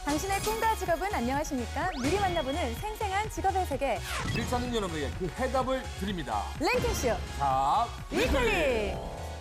당신의 꿈과 직업은 안녕하십니까? 미리 만나보는 생생한 직업의 세계. 일 사는 여러분에게 그 해답을 드립니다. 랭킹쇼 자, 위클리!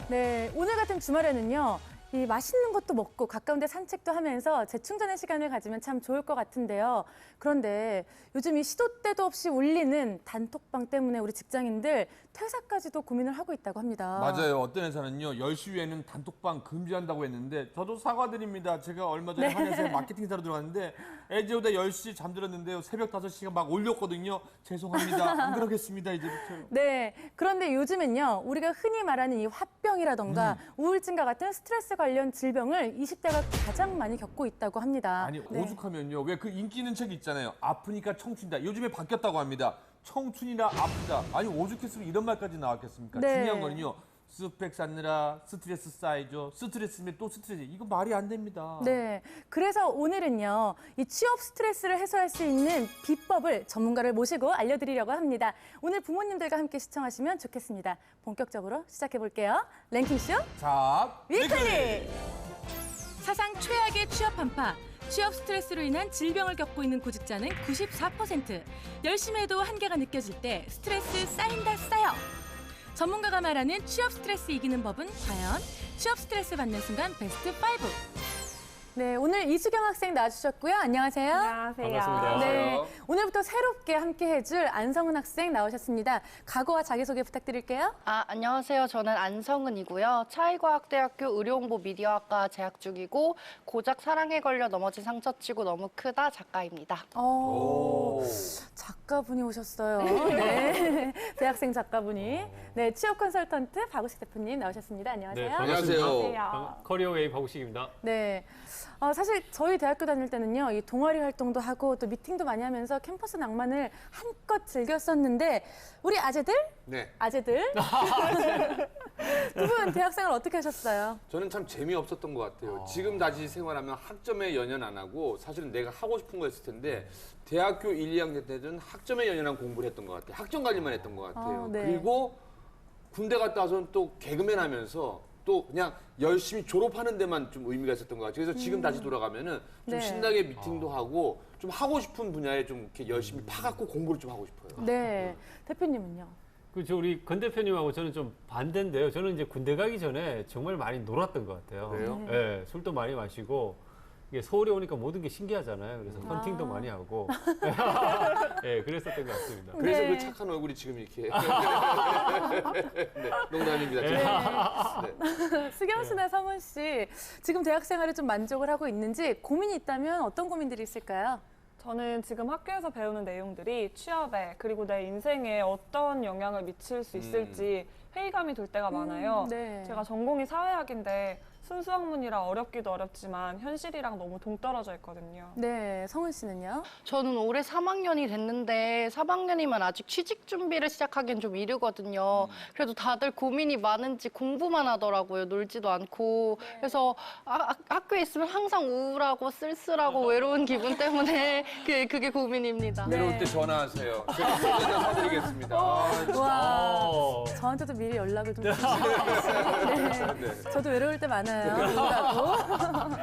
네, 오늘 같은 주말에는요. 이 맛있는 것도 먹고 가까운 데 산책도 하면서 재충전의 시간을 가지면 참 좋을 것 같은데요. 그런데 요즘 이 시도 때도 없이 울리는 단톡방 때문에 우리 직장인들 퇴사까지도 고민을 하고 있다고 합니다. 맞아요. 어떤 회사는요, 10시 후에는 단톡방 금지한다고 했는데 저도 사과드립니다. 제가 얼마 전에 한 회사에 마케팅사로 들어갔는데 애지오다 10시 잠들었는데요. 새벽 5시가 막 올렸거든요. 죄송합니다. 안 그러겠습니다, 이제부터. 네, 그런데 요즘은요, 우리가 흔히 말하는 이 화병이라던가 우울증과 같은 스트레스 관련 질병을 20대가 가장 많이 겪고 있다고 합니다. 아니, 네. 오죽하면요. 왜 그 인기 있는 책 있잖아요. 아프니까 청춘이다. 요즘에 바뀌었다고 합니다. 청춘이라 아프다. 아니, 오죽했으면 이런 말까지 나왔겠습니까? 네. 중요한 거는요. 스펙 쌓느라 스트레스 쌓이죠. 스트레스면 또 스트레스. 이거 말이 안 됩니다. 네, 그래서 오늘은요, 이 취업 스트레스를 해소할 수 있는 비법을 전문가를 모시고 알려드리려고 합니다. 오늘 부모님들과 함께 시청하시면 좋겠습니다. 본격적으로 시작해볼게요. 랭킹쇼 자, 위클리! 사상 최악의 취업 한파. 취업 스트레스로 인한 질병을 겪고 있는 구직자는 94%. 열심히 해도 한계가 느껴질 때 스트레스 쌓인다 쌓여. 전문가가 말하는 취업 스트레스 이기는 법은 과연? 취업 스트레스 받는 순간 베스트 5. 네, 오늘 이수경 학생 나와주셨고요. 안녕하세요. 안녕하세요. 반갑습니다. 네, 오늘부터 새롭게 함께 해줄 안성은 학생 나오셨습니다. 각오와 자기소개 부탁드릴게요. 안녕하세요. 저는 안성은이고요. 차이과학대학교 의료홍보 미디어학과 재학 중이고 고작 사랑에 걸려 넘어진 상처치고 너무 크다 작가입니다. 작가분이 오셨어요. 네, 대학생 작가분이. 네, 취업 컨설턴트 박우식 대표님 나오셨습니다. 안녕하세요. 네, 반갑습니다. 안녕하세요. 커리어웨이 박우식입니다. 네. 사실 저희 대학교 다닐 때는요, 이 동아리 활동도 하고 또 미팅도 많이 하면서 캠퍼스 낭만을 한껏 즐겼었는데, 우리 아재들? 네. 아재들? 두 분 대학생활 어떻게 하셨어요? 저는 참 재미없었던 것 같아요. 지금 다시 생활하면 학점에 연연 안 하고 사실은 내가 하고 싶은 거 했을 텐데 대학교 1, 2학년 때는 학점에 연연한 공부를 했던 것 같아요. 학점 관리만 했던 것 같아요. 네. 그리고 군대 갔다 와서는 또 개그맨 하면서 또 그냥 열심히 졸업하는 데만 좀 의미가 있었던 것 같아요. 그래서 지금 다시 돌아가면은 좀 네. 신나게 미팅도 하고 좀 하고 싶은 분야에 좀 이렇게 열심히 파갖고 공부를 좀 하고 싶어요. 네. 대표님은요? 그렇죠. 우리 건 대표님하고 저는 좀 반대인데요. 저는 이제 군대 가기 전에 정말 많이 놀았던 것 같아요. 그래요? 네, 술도 많이 마시고 이게 서울에 오니까 모든 게 신기하잖아요. 그래서 헌팅도 많이 하고 네, 그랬었던 것 같습니다. 그래서 네. 그 착한 얼굴이 지금 이렇게. 네, 농담입니다. 네. 수경 씨나 성은 씨, 지금 대학 생활에 좀 만족을 하고 있는지 고민이 있다면 어떤 고민들이 있을까요? 저는 지금 학교에서 배우는 내용들이 취업에 그리고 내 인생에 어떤 영향을 미칠 수 있을지 회의감이 들 때가 많아요. 네. 제가 전공이 사회학인데 순수학문이라 어렵기도 어렵지만 현실이랑 너무 동떨어져 있거든요. 네, 성은 씨는요? 저는 올해 3학년이 됐는데 3학년이면 아직 취직 준비를 시작하기엔 좀 이르거든요. 그래도 다들 고민이 많은지 공부만 하더라고요. 놀지도 않고. 그래서 학교에 있으면 항상 우울하고 쓸쓸하고 외로운 기분 때문에 그게 고민입니다. 내려올 때 전화하세요. 제가 소개나 사드리겠습니다. 와, 어, 저한테도 미리 연락을 좀 주시면 네. 저도 외로울 때 많아요. 우울하고.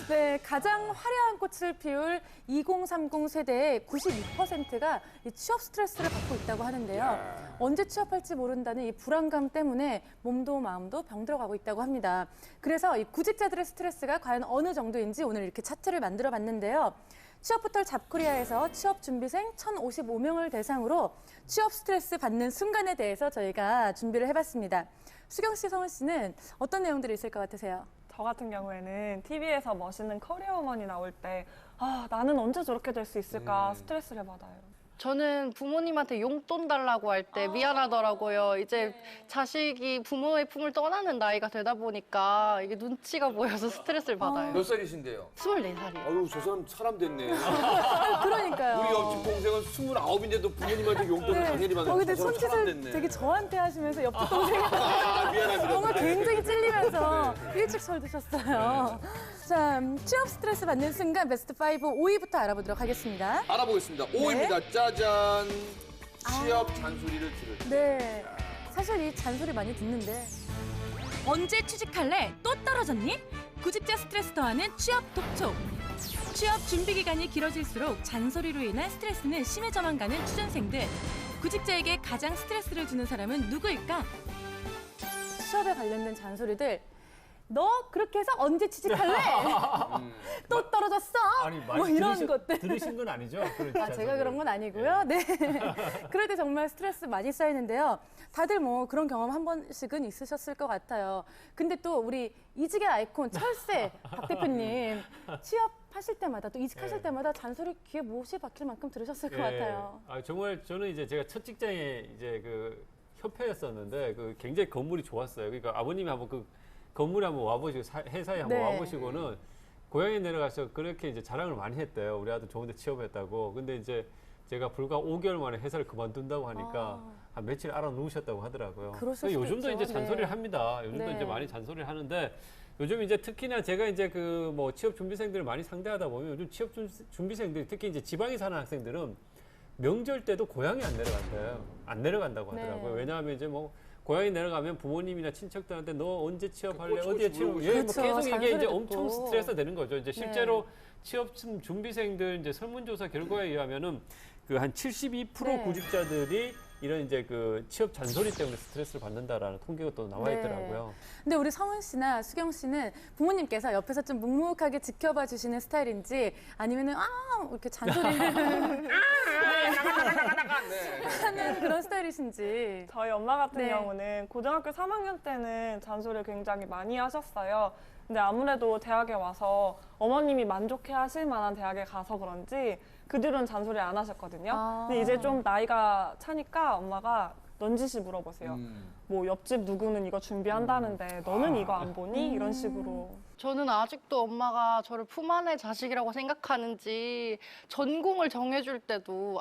네, 가장 화려한 꽃을 피울 2030 세대의 92%가 이 취업 스트레스를 받고 있다고 하는데요. 언제 취업할지 모른다는 이 불안감 때문에 몸도 마음도 병들어가고 있다고 합니다. 그래서 이 구직자들의 스트레스가 과연 어느 정도인지 오늘 이렇게 차트를 만들어 봤는데요. 취업포털 잡코리아에서 취업 준비생 1,055명을 대상으로 취업 스트레스 받는 순간에 대해서 저희가 준비를 해봤습니다. 수경 씨, 성은 씨는 어떤 내용들이 있을 것 같으세요? 저 같은 경우에는 TV에서 멋있는 커리어우먼이 나올 때 나는 언제 저렇게 될 수 있을까 스트레스를 받아요. 저는 부모님한테 용돈 달라고 할 때 미안하더라고요. 이제 자식이 부모의 품을 떠나는 나이가 되다 보니까 이게 눈치가 보여서 스트레스를 받아요. 몇 살이신데요? 24살이요. 아유, 저 사람 사람 됐네. 그러니까요. 우리 옆집 동생은 29인데도 부모님한테 용돈을 당연히 받는 근데 저 사람 사람 손짓을 됐네. 되게 저한테 하시면서 옆집 동생이 미안합니다. 뭔가 굉장히 찔리면서 일찍 철드셨어요. 자, 취업 스트레스 받는 순간 베스트 5, 5위부터 알아보도록 하겠습니다. 알아보겠습니다. 5위입니다. 짜잔. 취업 잔소리를 들을 때. 네, 사실 이 잔소리 많이 듣는데 언제 취직할래? 또 떨어졌니? 구직자 스트레스 더하는 취업 독촉. 취업 준비 기간이 길어질수록 잔소리로 인한 스트레스는 심해져만 가는 취준생들. 구직자에게 가장 스트레스를 주는 사람은 누구일까? 취업에 관련된 잔소리들. 너 그렇게 해서 언제 취직할래? 또 떨어졌어? 아니, 뭐 이런 것들. 들으신 건 아니죠? 아, 제가 그런 건 아니고요. 네. 그럴 때 정말 스트레스 많이 쌓이는데요. 다들 뭐 그런 경험 한 번씩은 있으셨을 것 같아요. 근데 또 우리 이직의 아이콘 철새 박 대표님 취업하실 때마다 또 이직하실 네. 때마다 잔소리 귀에 못이 박힐 만큼 들으셨을 것 같아요. 아, 정말 저는 이제 제가 첫 직장에 이제 그 협회였었는데 그 굉장히 건물이 좋았어요. 그러니까 아버님이 한번 그 건물에 한번 와보시고 회사에 한번 네. 와보시고는 고향에 내려가서 그렇게 이제 자랑을 많이 했대요. 우리 아들 좋은데 취업했다고. 근데 이제 제가 불과 5개월 만에 회사를 그만둔다고 하니까 한 며칠 알아 누우셨다고 하더라고요. 그러실 수도 요즘도 있죠. 이제 잔소리를 네. 합니다. 요즘도 네. 이제 많이 잔소리를 하는데 요즘 이제 특히나 제가 이제 그 뭐 취업 준비생들을 많이 상대하다 보면 요즘 취업 준비생들이 특히 이제 지방에 사는 학생들은 명절 때도 고향에 안 내려간대요. 안 내려간다고 하더라고요. 네. 왜냐하면 이제 뭐 고향에 내려가면 부모님이나 친척들한테 너 언제 취업할래? 꼬치꼬치 어디에 취업? 물어보시고. 예, 뭐 그렇죠. 계속 이게 잔소리 이제 듣고. 엄청 스트레스가 되는 거죠. 이제 실제로 취업 준비생들 이제 설문조사 결과에 의하면은 그 한 72% 네. 구직자들이 이런 이제 그 취업 잔소리 때문에 스트레스를 받는다라는 통계가 또 나와 네. 있더라고요. 근데 우리 성은 씨나 수경 씨는 부모님께서 옆에서 좀 묵묵하게 지켜봐 주시는 스타일인지 아니면은 이렇게 잔소리를 하는 그런 스타일이신지. 저희 엄마 같은 네. 경우는 고등학교 3학년 때는 잔소리를 굉장히 많이 하셨어요. 근데 아무래도 대학에 와서 어머님이 만족해 하실 만한 대학에 가서 그런지 그 뒤로는 잔소리 안 하셨거든요. 아. 근데 이제 좀 나이가 차니까 엄마가 넌지시 물어보세요. 뭐 옆집 누구는 이거 준비한다는데 너는 이거 안 보니? 이런 식으로. 저는 아직도 엄마가 저를 품 안의 자식이라고 생각하는지 전공을 정해줄 때도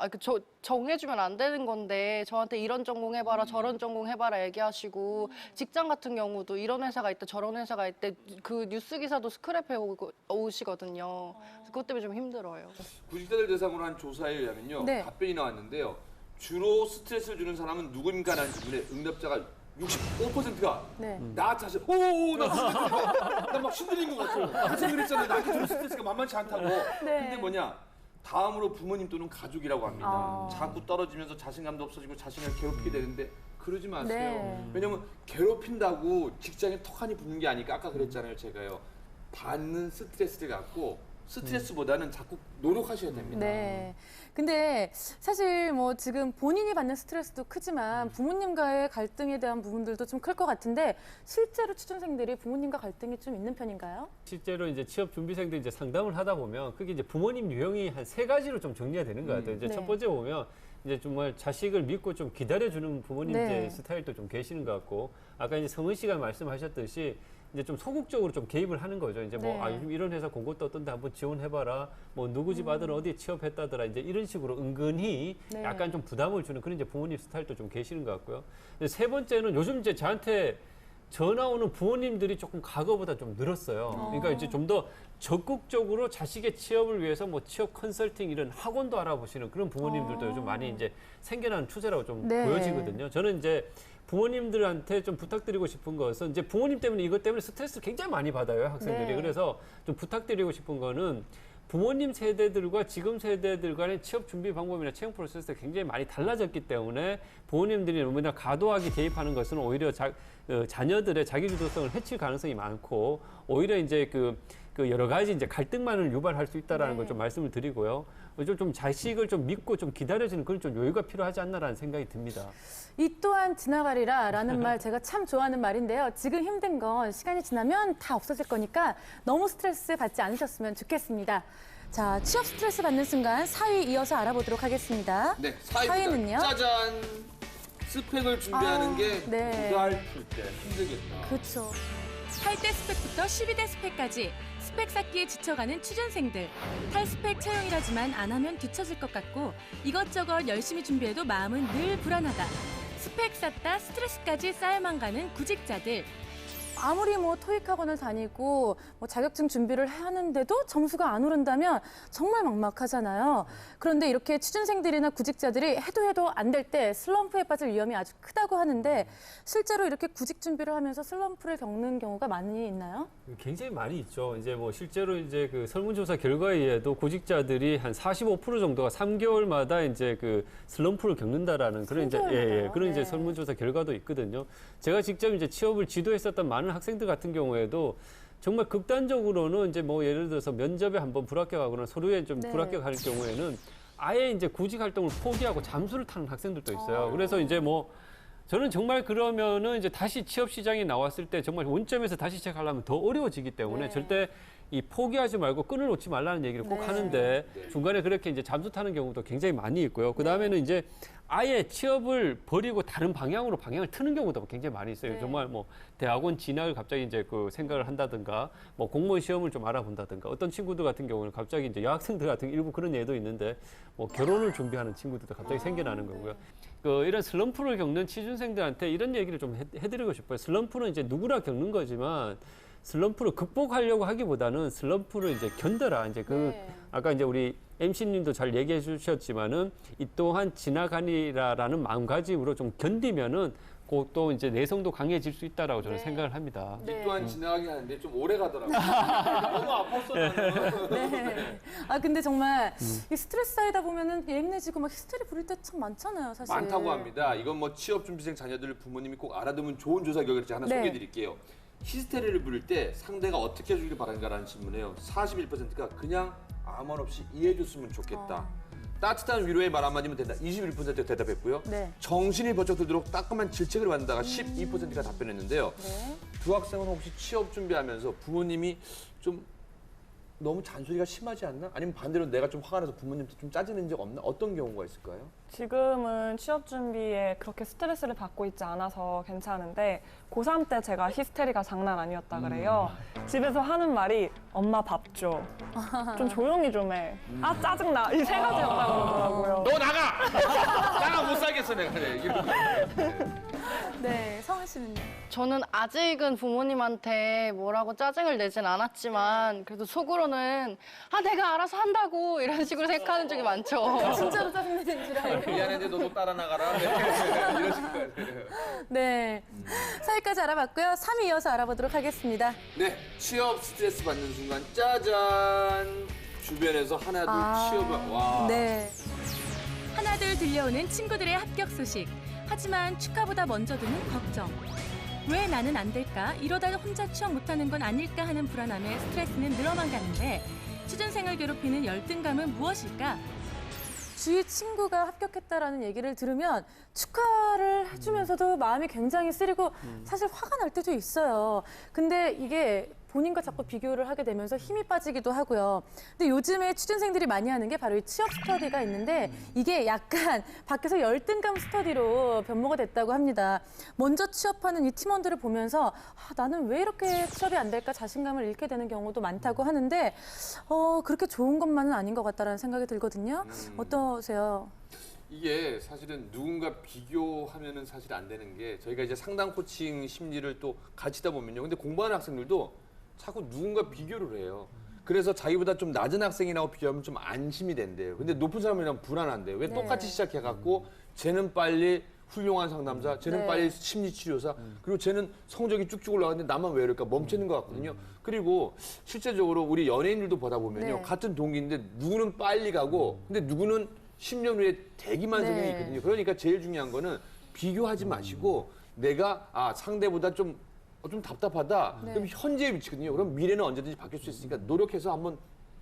정해주면 안 되는 건데 저한테 이런 전공 해봐라 저런 전공 해봐라 얘기하시고 직장 같은 경우도 이런 회사가 있다 저런 회사가 있대 그 뉴스 기사도 스크랩해 오시거든요. 그것 때문에 좀 힘들어요. 구직자들 대상으로 한 조사에 의하면요. 네. 답변이 나왔는데요. 주로 스트레스를 주는 사람은 누군가라는 질문에 응답자가 65%가 네. 나 자신, 나 막 신들린 것 같아. 무슨 그랬잖아요. 나한테 주는 스트레스가 만만치 않다고. 근데 뭐냐? 다음으로 부모님 또는 가족이라고 합니다. 아. 자꾸 떨어지면서 자신감도 없어지고 자신을 괴롭히게 되는데 그러지 마세요. 네. 왜냐면 괴롭힌다고 직장에 턱하니 붙는 게 아니까 아까 그랬잖아요. 제가요. 받는 스트레스를 갖고 스트레스보다는 자꾸 노력하셔야 됩니다. 네. 근데 사실 뭐 지금 본인이 받는 스트레스도 크지만 부모님과의 갈등에 대한 부분들도 좀 클 것 같은데 실제로 취준생들이 부모님과 갈등이 좀 있는 편인가요? 실제로 이제 취업 준비생들 이제 상담을 하다 보면 그게 이제 부모님 유형이 한 3가지로 좀 정리가 되는 것 같아요. 이제 네. 첫 번째 보면 이제 정말 자식을 믿고 좀 기다려주는 부모님 네. 이제 스타일도 좀 계시는 것 같고 아까 이제 성은 씨가 말씀하셨듯이 이제 좀 소극적으로 좀 개입을 하는 거죠. 이제 뭐, 네. 요즘 이런 회사 공고 떴던데 한번 지원해봐라. 뭐, 누구 집 아들은 어디에 취업했다더라. 이제 이런 식으로 은근히 네. 약간 좀 부담을 주는 그런 이제 부모님 스타일도 좀 계시는 것 같고요. 근데 세 번째는 요즘 이제 저한테 전화 오는 부모님들이 조금 과거보다 좀 늘었어요. 그러니까 이제 좀 더 적극적으로 자식의 취업을 위해서 뭐 취업 컨설팅 이런 학원도 알아보시는 그런 부모님들도 요즘 많이 이제 생겨나는 추세라고 좀 네. 보여지거든요. 저는 이제 부모님들한테 좀 부탁드리고 싶은 것은 이제 부모님 때문에 이것 때문에 스트레스를 굉장히 많이 받아요, 학생들이. 네. 그래서 좀 부탁드리고 싶은 거는 부모님 세대들과 지금 세대들 간의 취업 준비 방법이나 채용 프로세스가 굉장히 많이 달라졌기 때문에 부모님들이 너무나 과도하게 개입하는 것은 오히려 자녀들의 자기주도성을 해칠 가능성이 많고 오히려 이제 그 여러 가지 이제 갈등만을 유발할 수 있다라는 걸 좀 말씀을 드리고요. 좀 자식을 좀 믿고 좀 기다려주는 그런 좀 여유가 필요하지 않나라는 생각이 듭니다. 이 또한 지나가리라라는 말 제가 참 좋아하는 말인데요. 지금 힘든 건 시간이 지나면 다 없어질 거니까 너무 스트레스 받지 않으셨으면 좋겠습니다. 자, 취업 스트레스 받는 순간 4위 이어서 알아보도록 하겠습니다. 네, 사위는요? 짜잔! 스펙을 준비하는 게 네. 2달 풀 때 힘들겠다. 그렇죠. 8대 스펙부터 12대 스펙까지 스펙 쌓기에 지쳐가는 취준생들. 탈스펙 채용이라지만 안 하면 뒤처질 것 같고 이것저것 열심히 준비해도 마음은 늘 불안하다. 스펙 쌓다 스트레스까지 쌓여만 가는 구직자들. 아무리 뭐 토익 학원을 다니고 뭐 자격증 준비를 하는데도 점수가 안 오른다면 정말 막막하잖아요. 그런데 이렇게 취준생들이나 구직자들이 해도 안 될 때 슬럼프에 빠질 위험이 아주 크다고 하는데 실제로 이렇게 구직 준비를 하면서 슬럼프를 겪는 경우가 많이 있나요? 굉장히 많이 있죠. 이제 뭐 실제로 이제 그 설문조사 결과에 의해도 구직자들이 한 45% 정도가 3개월마다 이제 그 슬럼프를 겪는다라는 그런 이제 3개월마다요? 그런 이제 네. 설문조사 결과도 있거든요. 제가 직접 이제 취업을 지도했었던 많은 학생들 같은 경우에도 정말 극단적으로는 이제 뭐 예를 들어서 면접에 한번 불합격하거나 서류에 좀 네. 불합격할 경우에는 아예 이제 구직 활동을 포기하고 잠수를 타는 학생들도 있어요. 그래서 이제 뭐 저는 정말 그러면은 이제 다시 취업 시장에 나왔을 때 정말 원점에서 다시 시작하려면 더 어려워지기 때문에 네. 절대 이 포기하지 말고 끈을 놓지 말라는 얘기를 꼭 네. 하는데 중간에 그렇게 이제 잠수 타는 경우도 굉장히 많이 있고요. 그 다음에는 이제 아예 취업을 버리고 다른 방향으로 방향을 트는 경우도 굉장히 많이 있어요. 네. 정말 뭐 대학원 진학을 갑자기 이제 그 생각을 한다든가 뭐 공무원 시험을 좀 알아본다든가 어떤 친구들 같은 경우는 갑자기 이제 여학생들 같은 일부 그런 예도 있는데 뭐 결혼을 준비하는 친구들도 갑자기 생겨나는 거고요. 그 이런 슬럼프를 겪는 취준생들한테 이런 얘기를 좀 해드리고 싶어요. 슬럼프는 이제 누구나 겪는 거지만 슬럼프를 극복하려고 하기보다는 슬럼프를 이제 견뎌라. 이제 그 네. 아까 이제 우리 MC님도 잘 얘기해 주셨지만은 이 또한 지나가니라라는 마음가짐으로 좀 견디면은 곧 또 이제 내성도 강해질 수 있다라고 저는 네. 생각을 합니다. 네. 이 또한 지나가긴 하는데 좀 오래 가더라고요. 너무 아팠어 나는. 네. 아 근데 정말 이 스트레스 쌓이다 보면은 예민해지고 막 히스테리 부릴 때 참 많잖아요, 사실. 많다고 합니다. 이건 뭐 취업 준비생 자녀들 부모님이 꼭 알아두면 좋은 조사 결과를 제가 하나 네. 소개해 드릴게요. 히스테리를 부릴 때 상대가 어떻게 해주길 바란가라는 질문에요. 41%가 그냥 아무 말 없이 이해해줬으면 좋겠다. 따뜻한 위로의 말 한마디면 된다. 21%가 대답했고요. 네. 정신이 번쩍 들도록 따끔한 질책을 받는다가 12%가 답변했는데요. 네. 두 학생은 혹시 취업 준비하면서 부모님이 좀 너무 잔소리가 심하지 않나? 아니면 반대로 내가 좀 화가 나서 부모님한테 좀 짜증낸 적 없나? 어떤 경우가 있을까요? 지금은 취업 준비에 그렇게 스트레스를 받고 있지 않아서 괜찮은데 고3 때 제가 히스테리가 장난 아니었다 그래요. 집에서 하는 말이 엄마 밥 줘. 좀 조용히 좀 해. 아 짜증나. 이 세 가지였다고 그러더라고요. 너 나가! 나가 못 살겠어 내가. 네, 성은 씨는요? 저는 아직은 부모님한테 뭐라고 짜증을 내진 않았지만 그래도 속으로는 아 내가 알아서 한다고 이런 식으로 생각하는 적이 많죠. 진짜로 짜증내는 줄 알고. 미안한데 너도 따라 나가라. 이런 식으로. 네. 사회까지 알아봤고요. 3위 이어서 알아보도록 하겠습니다. 네, 취업 스트레스 받는 순간 짜잔. 주변에서 하나둘 취업을 와. 네. 하나둘 들려오는 친구들의 합격 소식. 하지만 축하보다 먼저 드는 걱정. 왜 나는 안 될까? 이러다 혼자 취업 못하는 건 아닐까 하는 불안함에 스트레스는 늘어만 가는데 취준생을 괴롭히는 열등감은 무엇일까? 주위 친구가 합격했다라는 얘기를 들으면 축하를 해주면서도 마음이 굉장히 쓰리고 사실 화가 날 때도 있어요. 근데 이게 본인과 자꾸 비교를 하게 되면서 힘이 빠지기도 하고요. 근데 요즘에 취준생들이 많이 하는 게 바로 이 취업 스터디가 있는데 이게 약간 밖에서 열등감 스터디로 변모가 됐다고 합니다. 먼저 취업하는 이 팀원들을 보면서 아, 나는 왜 이렇게 취업이 안 될까 자신감을 잃게 되는 경우도 많다고 하는데 그렇게 좋은 것만은 아닌 것 같다라는 생각이 들거든요. 어떠세요? 이게 사실은 누군가 비교하면은 사실 안 되는 게 저희가 이제 상담 코칭 심리를 또 가르치다 보면요. 근데 공부하는 학생들도 자꾸 누군가 비교를 해요. 그래서 자기보다 좀 낮은 학생이라고 비교하면 좀 안심이 된대요. 근데 높은 사람이랑 불안한데 왜 네. 똑같이 시작해갖고 쟤는 빨리 훌륭한 상담사, 쟤는 네. 빨리 심리치료사, 그리고 쟤는 성적이 쭉쭉 올라가는데 나만 왜 이럴까 멈추는 것 같거든요. 그리고 실제적으로 우리 연예인들도 보다 보면요. 네. 같은 동기인데 누구는 빨리 가고 근데 누구는 10년 후에 대기만 네. 성향이 있거든요. 그러니까 제일 중요한 거는 비교하지 마시고 내가 상대보다 좀 답답하다. 네. 그럼 현재에 위치거든요. 그럼 미래는 언제든지 바뀔 수 있으니까 노력해서 한번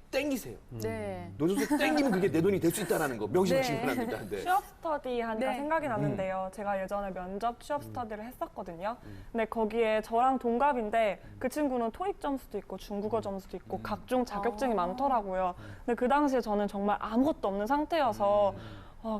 땡기세요. 네. 노조서 땡기면 그게 내 돈이 될 수 있다는 거 명심하시기 네. 바랍니다. 네. 취업 스터디 하니까 네. 생각이 나는데요. 제가 예전에 면접 취업 스터디를 했었거든요. 근데 거기에 저랑 동갑인데 그 친구는 토익 점수도 있고 중국어 점수도 있고 각종 자격증이 많더라고요. 근데 그 당시에 저는 정말 아무것도 없는 상태여서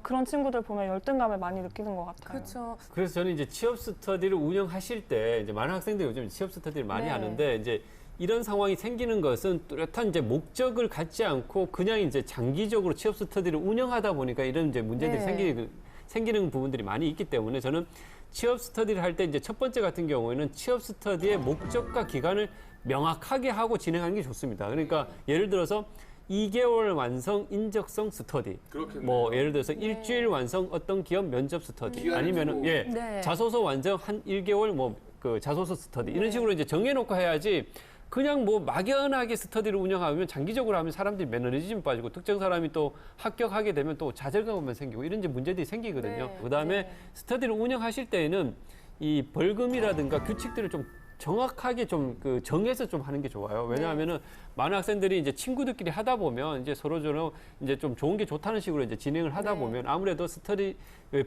그런 친구들 보면 열등감을 많이 느끼는 것 같아요. 그렇죠. 그래서 저는 이제 취업 스터디를 운영하실 때 이제 많은 학생들이 요즘 취업 스터디를 많이 네. 하는데 이제 이런 상황이 생기는 것은 뚜렷한 이제 목적을 갖지 않고 그냥 이제 장기적으로 취업 스터디를 운영하다 보니까 이런 이제 문제들이 네. 생기는 부분들이 많이 있기 때문에 저는 취업 스터디를 할 때 이제 첫 번째 같은 경우에는 취업 스터디의 목적과 기간을 명확하게 하고 진행하는 게 좋습니다. 그러니까 예를 들어서 2개월 완성 인적성 스터디. 그렇겠네요. 뭐 예를 들어서 일주일 완성 어떤 기업 면접 스터디. 기간을 아니면은 두고. 예. 네. 자소서 완성 한 1개월 뭐 그 자소서 스터디. 이런 식으로 이제 정해 놓고 해야지 그냥 뭐 막연하게 스터디를 운영하면 장기적으로 하면 사람들이 매너리즘 빠지고 특정 사람이 또 합격하게 되면 또 좌절감만 생기고 이런 이제 문제들이 생기거든요. 네. 그다음에 네. 스터디를 운영하실 때에는 이 벌금이라든가 규칙들을 좀 정확하게 좀 그 정해서 좀 하는 게 좋아요. 왜냐하면은 많은 학생들이 이제 친구들끼리 하다 보면 이제 서로 이제 좀 좋은 게 좋다는 식으로 이제 진행을 하다 네. 보면 아무래도 스터디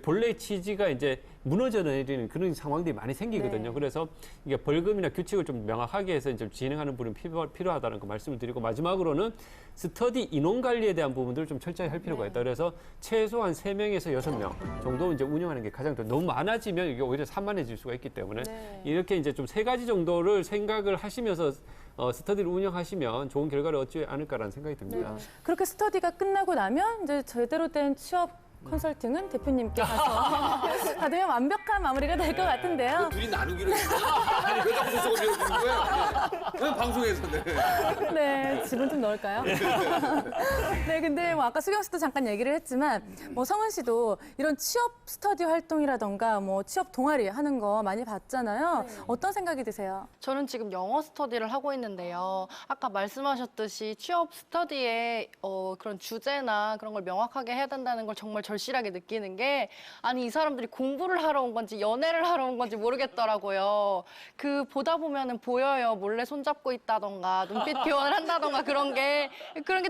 본래 취지가 이제 무너져 내리는 그런 상황들이 많이 생기거든요. 네. 그래서 이게 벌금이나 규칙을 좀 명확하게 해서 이제 진행하는 부분이 필요하다는 그 말씀을 드리고 마지막으로는 스터디 인원 관리에 대한 부분들을 좀 철저히 할 필요가 있다. 그래서 최소한 3명에서 6명 정도 이제 운영하는 게 가장 너무 많아지면 이게 오히려 산만해질 수가 있기 때문에 네. 이렇게 이제 좀 3가지 정도를 생각을 하시면서 스터디를 운영하시면 좋은 결과를 얻지 않을까라는 생각이 듭니다. 그렇게 스터디가 끝나고 나면 이제 제대로 된 취업 컨설팅은 대표님께 가서 받으면 완벽한 마무리가 될 것 같은데요. 둘이 나누기로 했어요. 아니, 왜 자꾸 저쪽을 밀어주는 거예요? 왜 방송에서 네. 네, 지분 좀 넣을까요? 네, 근데 뭐 아까 수경 씨도 잠깐 얘기를 했지만 뭐 성은 씨도 이런 취업 스터디 활동이라던가 뭐 취업 동아리 하는 거 많이 봤잖아요. 어떤 생각이 드세요? 저는 지금 영어 스터디를 하고 있는데요. 아까 말씀하셨듯이 취업 스터디의 그런 주제나 그런 걸 명확하게 해야 된다는 걸 정말 절실하게 느끼는 게 아니 이 사람들이 공부를 하러 온 건지 연애를 하러 온 건지 모르겠더라고요. 그 보다 보면은 보여요. 몰래 손잡고 있다던가 눈빛 교환을 한다던가 그런 게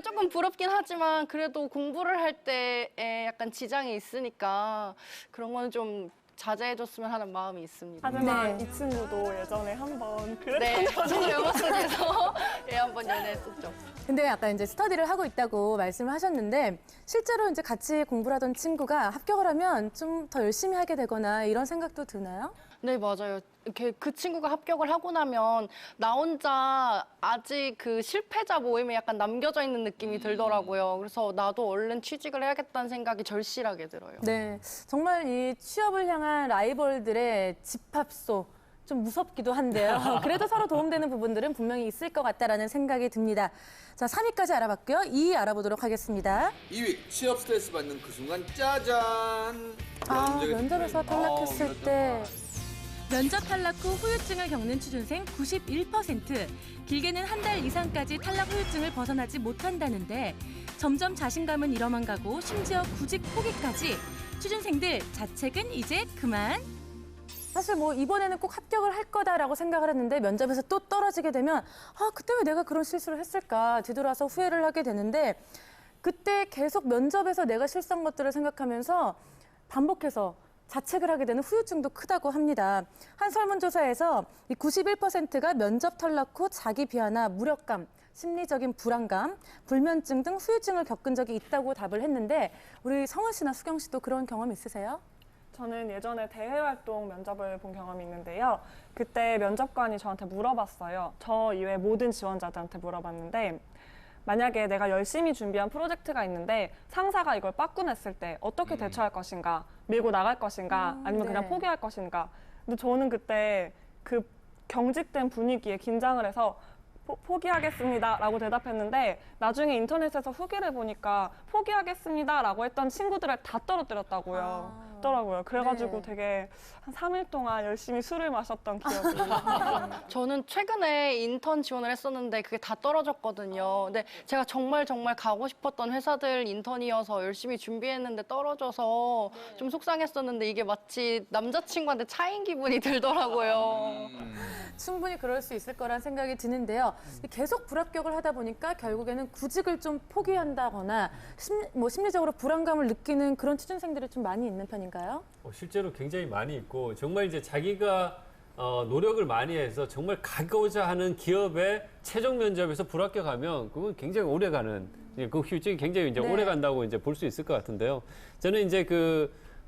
조금 부럽긴 하지만 그래도 공부를 할 때에 약간 지장이 있으니까 그런 거는 좀 자제해줬으면 하는 마음이 있습니다. 하지만 네. 이 친구도 예전에 한번 그랬던 네, 저도 영어 속에서 한번 연애했었죠. 근데 아까 이제 스터디를 하고 있다고 말씀을 하셨는데 실제로 이제 같이 공부를 하던 친구가 합격을 하면 좀 더 열심히 하게 되거나 이런 생각도 드나요? 네, 맞아요. 이렇게 그 친구가 합격을 하고 나면 나 혼자 아직 그 실패자 모임에 약간 남겨져 있는 느낌이 들더라고요. 그래서 나도 얼른 취직을 해야겠다는 생각이 절실하게 들어요. 네, 정말 이 취업을 향한 라이벌들의 집합소 좀 무섭기도 한데요. 그래도 서로 도움되는 부분들은 분명히 있을 것 같다라는 생각이 듭니다. 자, 3위까지 알아봤고요. 2위 알아보도록 하겠습니다. 2위 취업 스트레스 받는 그 순간 짜잔. 면접에서 탈락했을 때 면접 탈락 후 후유증을 겪는 취준생 91%, 길게는 한 달 이상까지 탈락 후유증을 벗어나지 못한다는데 점점 자신감은 잃어만 가고 심지어 구직 포기까지. 취준생들 자책은 이제 그만. 사실 뭐 이번에는 꼭 합격을 할 거다라고 생각을 했는데 면접에서 또 떨어지게 되면 아, 그때 왜 내가 그런 실수를 했을까 뒤돌아서 후회를 하게 되는데 그때 계속 면접에서 내가 실수한 것들을 생각하면서 반복해서 자책을 하게 되는 후유증도 크다고 합니다. 한 설문조사에서 이 91%가 면접 탈락 후 자기 비하나 무력감, 심리적인 불안감, 불면증 등 후유증을 겪은 적이 있다고 답을 했는데 우리 성은 씨나 수경 씨도 그런 경험 있으세요? 저는 예전에 대외활동 면접을 본 경험이 있는데요. 그때 면접관이 저한테 물어봤어요. 저 이외 모든 지원자들한테 물어봤는데 만약에 내가 열심히 준비한 프로젝트가 있는데 상사가 이걸 빠꾸냈을 때 어떻게 대처할 것인가, 밀고 나갈 것인가, 아니면 네. 그냥 포기할 것인가. 근데 저는 그때 그 경직된 분위기에 긴장을 해서 포기하겠습니다라고 대답했는데 나중에 인터넷에서 후기를 보니까 포기하겠습니다라고 했던 친구들을 다 떨어뜨렸다고요. 그래가지고 네. 되게 한 3일 동안 열심히 술을 마셨던 기억이 저는 최근에 인턴 지원을 했었는데 그게 다 떨어졌거든요. 근데 제가 정말 가고 싶었던 회사들 인턴이어서 열심히 준비했는데 떨어져서 좀 속상했었는데 이게 마치 남자친구한테 차인 기분이 들더라고요. 충분히 그럴 수 있을 거란 생각이 드는데요. 계속 불합격을 하다 보니까 결국에는 구직을 좀 포기한다거나 심리적으로 불안감을 느끼는 그런 취준생들이 좀 많이 있는 편인가요? 실제로 굉장히 많이 있고 정말 이제 자기가 노력을 많이 해서 정말 가고자 하는 기업의 최종 면접에서 불합격하면 그건 굉장히 오래가는 그 휴직이 굉장히 이제 네. 오래 간다고 이제 볼 수 있을 것 같은데요. 저는 이제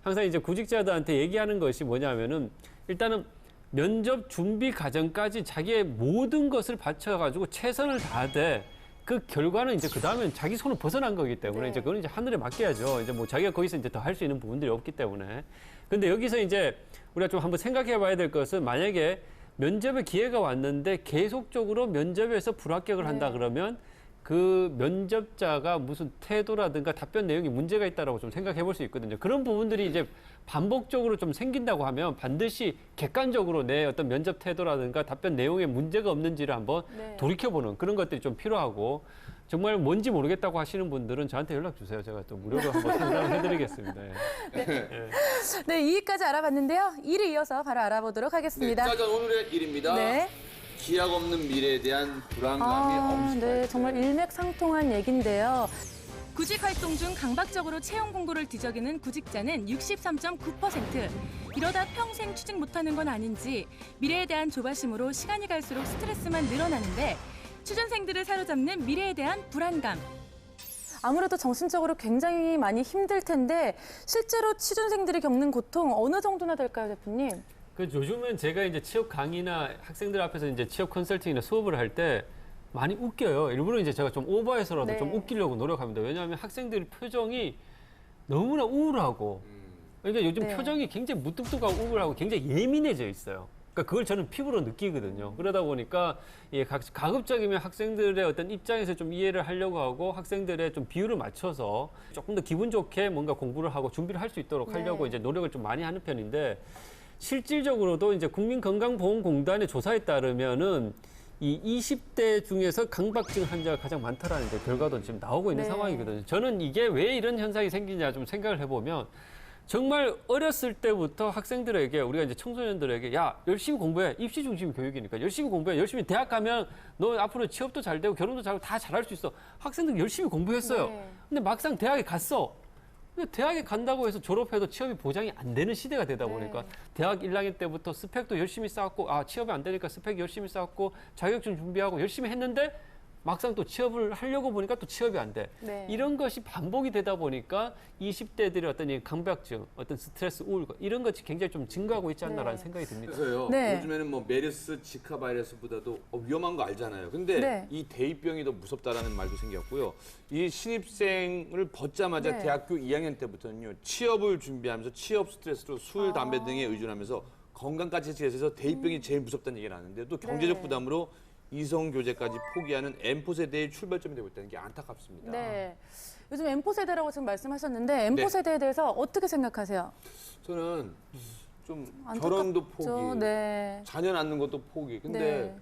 항상 이제 구직자들한테 얘기하는 것이 뭐냐면은 일단은 면접 준비 과정까지 자기의 모든 것을 바쳐가지고 최선을 다하되 그 결과는 이제 그다음엔 자기 손을 벗어난 거기 때문에 네. 이제 그건 이제 하늘에 맡겨야죠. 이제 뭐 자기가 거기서 이제 더 할 수 있는 부분들이 없기 때문에. 근데 여기서 이제 우리가 좀 한번 생각해 봐야 될 것은 만약에 면접의 기회가 왔는데 계속적으로 면접에서 불합격을 한다 네. 그러면 그 면접자가 무슨 태도라든가 답변 내용이 문제가 있다라고 좀 생각해 볼 수 있거든요. 그런 부분들이 이제 반복적으로 좀 생긴다고 하면 반드시 객관적으로 내 어떤 면접 태도라든가 답변 내용에 문제가 없는지를 한번 네. 돌이켜보는 그런 것들이 좀 필요하고 정말 뭔지 모르겠다고 하시는 분들은 저한테 연락 주세요. 제가 또 무료로 한번 상담을 해드리겠습니다. 네, 2위까지 알아봤는데요. 1위 이어서 바로 알아보도록 네, 하겠습니다. 짜잔 오늘의 일입니다. 네. 기약 없는 미래에 대한 불안감이 엄습할 네, 때. 정말 일맥상통한 얘기인데요. 구직 활동 중 강박적으로 채용 공고를 뒤적이는 구직자는 63.9%. 이러다 평생 취직 못하는 건 아닌지 미래에 대한 조바심으로 시간이 갈수록 스트레스만 늘어나는데 취준생들을 사로잡는 미래에 대한 불안감. 아무래도 정신적으로 굉장히 많이 힘들 텐데 실제로 취준생들이 겪는 고통 어느 정도나 될까요, 대표님? 그 요즘은 제가 이제 취업 강의나 학생들 앞에서 이제 취업 컨설팅이나 수업을 할 때 많이 웃겨요. 일부러 이제 제가 좀 오버해서라도 네. 좀 웃기려고 노력합니다. 왜냐하면 학생들 표정이 너무나 우울하고 그러니까 요즘 네. 표정이 굉장히 무뚝뚝하고 우울하고 굉장히 예민해져 있어요. 그러니까 그걸 저는 피부로 느끼거든요. 그러다 보니까 예, 가급적이면 학생들의 어떤 입장에서 좀 이해를 하려고 하고 학생들의 좀 비율을 맞춰서 조금 더 기분 좋게 뭔가 공부를 하고 준비를 할 수 있도록 하려고 네. 이제 노력을 좀 많이 하는 편인데 실질적으로도 이제 국민건강보험공단의 조사에 따르면은 이 20대 중에서 강박증 환자가 가장 많다라는 이제 결과도 지금 나오고 있는 네. 상황이거든요. 저는 이게 왜 이런 현상이 생기냐 좀 생각을 해보면 정말 어렸을 때부터 학생들에게 우리가 이제 청소년들에게 야 열심히 공부해 입시 중심 교육이니까 열심히 공부해 열심히 대학 가면 너 앞으로 취업도 잘 되고 결혼도 잘하고 다 잘할 수 있어 학생들 열심히 공부했어요. 네. 근데 막상 대학에 갔어. 근데 대학에 간다고 해서 졸업해도 취업이 보장이 안 되는 시대가 되다 보니까 대학 1학년 때부터 스펙도 열심히 쌓았고 아 취업이 안 되니까 스펙 열심히 쌓았고 자격증 준비하고 열심히 했는데 막상 또 취업을 하려고 보니까 또 취업이 안 돼. 네. 이런 것이 반복이 되다 보니까 20대들의 어떤 이 강박증, 어떤 스트레스, 우울감 이런 것이 굉장히 좀 증가하고 있지 않나라는 네. 생각이 듭니다. 그래서요. 네. 요즘에는 뭐 메르스, 지카 바이러스보다도 위험한 거 알잖아요. 근데 네. 이 대입병이 더 무섭다라는 말도 생겼고요. 이 신입생을 벗자마자 네. 대학교 2학년 때부터는요. 취업을 준비하면서 취업 스트레스로 술, 담배 아. 등에 의존하면서 건강까지 해서 대입병이 제일 무섭다는 얘기를 하는데 또 경제적 네. 부담으로 이성 교제까지 포기하는 M4 세대의 출발점이 되고 있다는 게 안타깝습니다. 네. 요즘 M4 세대라고 지금 말씀하셨는데 M4 네. 세대에 대해서 어떻게 생각하세요? 저는 좀 안타깝죠. 결혼도 포기, 네. 자녀 낳는 것도 포기. 근데 네.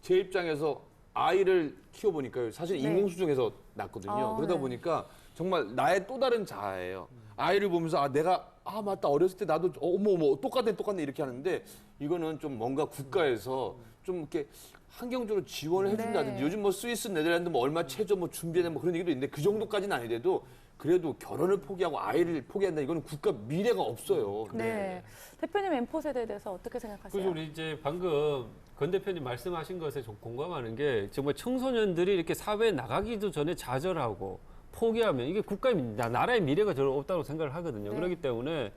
제 입장에서 아이를 키워보니까요. 사실 네. 인공수정해서 낳거든요. 아, 그러다 네. 보니까 정말 나의 또 다른 자아예요. 아이를 보면서 내가 맞다 어렸을 때 나도 어머 똑같네 이렇게 하는데 이거는 좀 뭔가 국가에서 좀 이렇게 환경적으로 지원을 해준다든지 네. 요즘 뭐 스위스, 네덜란드 뭐 얼마 최저 뭐 준비하는 뭐 그런 얘기도 있는데 그 정도까지는 아니래도 그래도 결혼을 포기하고 아이를 포기한다 이거는 국가 미래가 없어요. 네. 대표님 M4 세대에 대해서 어떻게 생각하세요? 그래서 우리 이제 방금 권 대표님 말씀하신 것에 좀 공감하는 게 정말 청소년들이 이렇게 사회에 나가기도 전에 좌절하고 포기하면 이게 국가의 나라의 미래가 저는 없다고 생각을 하거든요. 네. 그렇기 때문에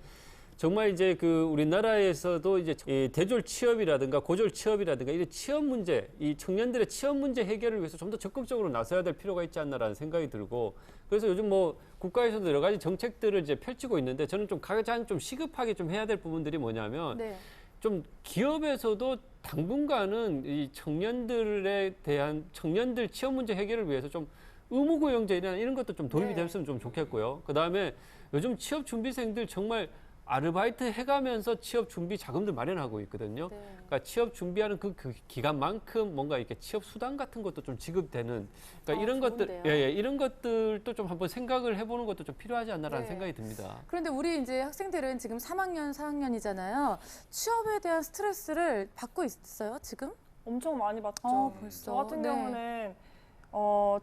정말 이제 그 우리나라에서도 이제 이 대졸 취업이라든가 고졸 취업이라든가 이런 취업 문제, 이 청년들의 취업 문제 해결을 위해서 좀 더 적극적으로 나서야 될 필요가 있지 않나라는 생각이 들고 그래서 요즘 뭐 국가에서도 여러 가지 정책들을 이제 펼치고 있는데 저는 좀 가장 좀 시급하게 좀 해야 될 부분들이 뭐냐면 네. 좀 기업에서도 당분간은 이 청년들에 대한 청년들 취업 문제 해결을 위해서 좀 의무고용제나 이런 것도 좀 도입이 네. 됐으면 좀 좋겠고요. 그다음에 요즘 취업 준비생들 정말 아르바이트 해가면서 취업 준비 자금들 마련하고 있거든요. 네. 그러니까 취업 준비하는 그 기간만큼 뭔가 이렇게 취업 수당 같은 것도 좀 지급되는 그러니까 이런 좋은데요. 것들 이런 것들도 좀 한번 생각을 해보는 것도 좀 필요하지 않나라는 네. 생각이 듭니다. 그런데 우리 이제 학생들은 지금 3학년, 4학년이잖아요. 취업에 대한 스트레스를 받고 있어요, 지금? 엄청 많이 받죠. 벌써. 저 같은 네. 경우는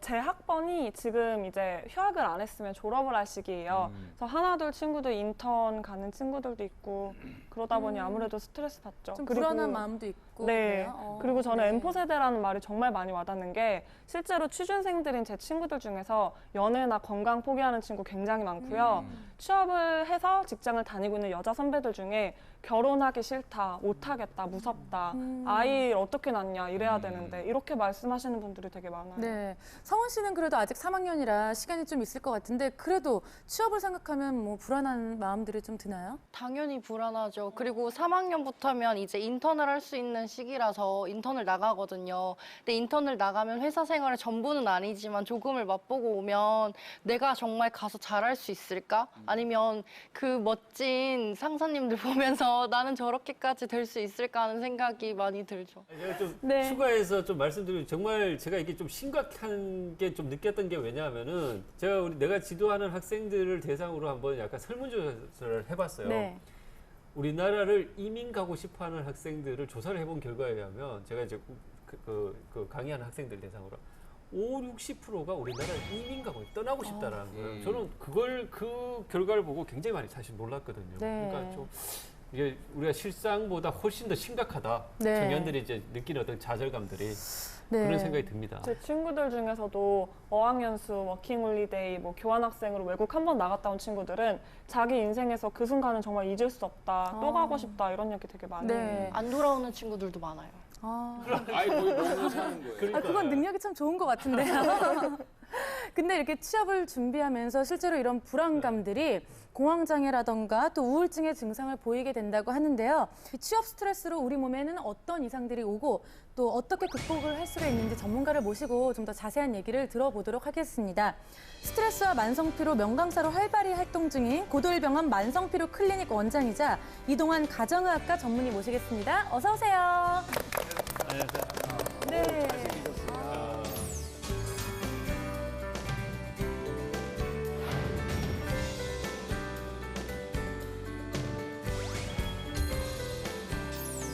제 학번이 지금 이제 휴학을 안 했으면 졸업을 할 시기예요. 그래서 하나둘 친구들 인턴 가는 친구들도 있고 그러다 보니 아무래도 스트레스 받죠. 좀 불안한 마음도 있고. 네. 그래요? 그리고 저는 네. M4 세대라는 말이 정말 많이 와닿는 게 실제로 취준생들인 제 친구들 중에서 연애나 건강 포기하는 친구 굉장히 많고요. 취업을 해서 직장을 다니고 있는 여자 선배들 중에 결혼하기 싫다, 못하겠다, 무섭다, 아이 어떻게 낳냐 이래야 되는데 이렇게 말씀하시는 분들이 되게 많아요. 네. 네. 성훈 씨는 그래도 아직 3학년이라 시간이 좀 있을 것 같은데 그래도 취업을 생각하면 뭐 불안한 마음들이 좀 드나요? 당연히 불안하죠. 그리고 3학년부터면 이제 인턴을 할 수 있는 시기라서 인턴을 나가거든요. 근데 인턴을 나가면 회사 생활의 전부는 아니지만 조금을 맛보고 오면 내가 정말 가서 잘할 수 있을까? 아니면 그 멋진 상사님들 보면서 나는 저렇게까지 될 수 있을까 하는 생각이 많이 들죠. 제가 좀 네. 추가해서 좀 말씀드리면 정말 제가 이게 좀 심각한 게 좀 느꼈던 게 왜냐하면은 제가 내가 지도하는 학생들을 대상으로 한번 약간 설문조사를 해봤어요. 네. 우리나라를 이민 가고 싶어하는 학생들을 조사를 해본 결과에 의하면 제가 이제 그 강의하는 학생들 대상으로 60%가 우리나라를 이민 가고 떠나고 싶다라는 거예요. 저는 그 결과를 보고 굉장히 많이 사실 놀랐거든요. 네. 그러니까 좀 이게 우리가 실상보다 훨씬 더 심각하다. 네. 청년들이 이제 느끼는 어떤 좌절감들이 네. 그런 생각이 듭니다. 제 친구들 중에서도 어학연수, 워킹홀리데이, 뭐 교환학생으로 외국 한 번 나갔다 온 친구들은 자기 인생에서 그 순간은 정말 잊을 수 없다, 또 가고 싶다 이런 얘기 되게 많이 해요. 네. 안 돌아오는 친구들도 많아요. 아, 아이 거의 너무 사는 거예요. 그건 능력이 참 좋은 것 같은데요. 근데 이렇게 취업을 준비하면서 실제로 이런 불안감들이 공황장애라던가 또 우울증의 증상을 보이게 된다고 하는데요. 이 취업 스트레스로 우리 몸에는 어떤 이상들이 오고 또 어떻게 극복을 할 수가 있는지 전문가를 모시고 좀 더 자세한 얘기를 들어보도록 하겠습니다. 스트레스와 만성피로 명강사로 활발히 활동 중인 고도일병원 만성피로 클리닉 원장이자 이동환 가정의학과 전문의 모시겠습니다. 어서 오세요. 네.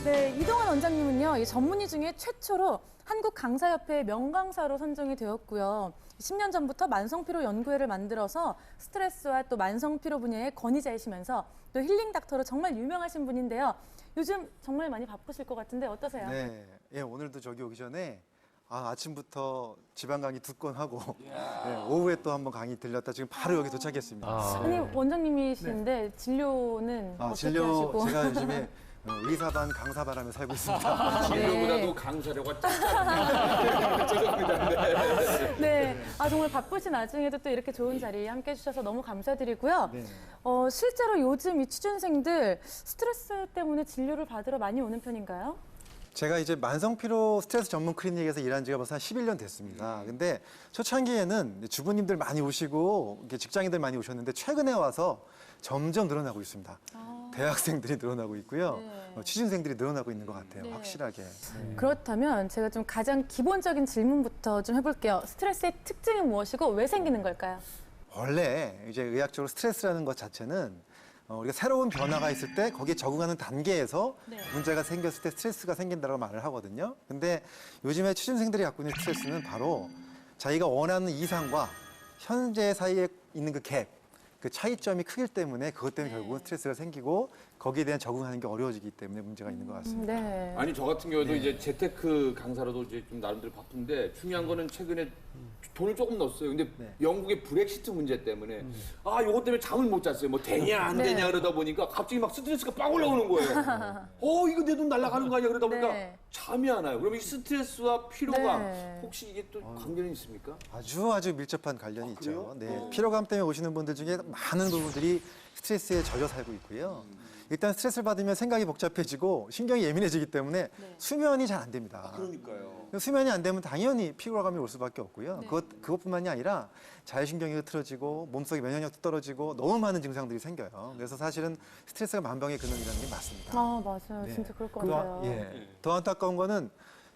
네, 이동환 원장님은요, 이 전문의 중에 최초로 한국강사협회 명강사로 선정이 되었고요. 10년 전부터 만성피로 연구회를 만들어서 스트레스와 또 만성피로 분야의 권위자이시면서 또 힐링 닥터로 정말 유명하신 분인데요. 요즘 정말 많이 바쁘실 것 같은데 어떠세요? 네, 예, 오늘도 저기 오기 전에 아침부터 지방 강의 2건 하고 오후에 또 한번 강의 들렸다 지금 바로 여기 도착했습니다. 아니, 원장님이신데 진료는 어떻게 진료 하시고? 제가 요즘에 의사반 강사반하며 살고 있습니다. 진료보다도 강사료가 짭짤합니다. 죄송합니다. 네. 네, 정말 바쁘신 와중에도 또 이렇게 좋은 자리에 함께 해주셔서 너무 감사드리고요. 네. 실제로 요즘 이 취준생들 스트레스 때문에 진료를 받으러 많이 오는 편인가요? 제가 이제 만성피로 스트레스 전문 클리닉에서 일한 지가 벌써 한 11년 됐습니다. 근데 초창기에는 주부님들 많이 오시고 이렇게 직장인들 많이 오셨는데 최근에 와서 점점 늘어나고 있습니다. 대학생들이 늘어나고 있고요. 네. 취준생들이 늘어나고 있는 것 같아요. 네. 확실하게. 그렇다면 제가 좀 가장 기본적인 질문부터 좀 해볼게요. 스트레스의 특징은 무엇이고 왜 생기는 걸까요? 원래 이제 의학적으로 스트레스라는 것 자체는 우리가 새로운 변화가 있을 때 거기에 적응하는 단계에서 문제가 생겼을 때 스트레스가 생긴다고 말을 하거든요. 근데 요즘에 취준생들이 갖고 있는 스트레스는 바로 자기가 원하는 이상과 현재 사이에 있는 그 갭, 그 차이점이 크기 때문에 그것 때문에 결국은 스트레스가 생기고 거기에 대한 적응하는 게 어려워지기 때문에 문제가 있는 것 같습니다. 네. 아니 저 같은 경우도 이제 재테크 강사로도 이제 좀 나름대로 바쁜데 중요한 거는 최근에 돈을 조금 넣었어요. 근데 영국의 브렉시트 문제 때문에 요것 때문에 잠을 못 잤어요. 뭐 되냐 안 되냐 그러다 보니까 갑자기 막 스트레스가 빡 올라오는 거예요. 이거 내 돈 날아가는 거 아니야 그러다 보니까 네. 잠이 안 와요. 그럼 이 스트레스와 피로감 네. 혹시 이게 또 관계는 있습니까? 아주 밀접한 관련이 그래요? 있죠. 네, 피로감 때문에 오시는 분들 중에 많은 부분들이 스트레스에 젖어 살고 있고요. 일단 스트레스를 받으면 생각이 복잡해지고 신경이 예민해지기 때문에 수면이 잘 안 됩니다. 그러니까요. 수면이 안 되면 당연히 피로감이 올 수밖에 없고요. 그것뿐만이 아니라 자율신경이 흐트러지고 몸속의 면역력도 떨어지고 너무 많은 증상들이 생겨요. 그래서 사실은 스트레스가 만병의 근원이라는 게 맞습니다. 맞아요. 네. 진짜 그럴 것 또, 같아요. 더 안타까운 거는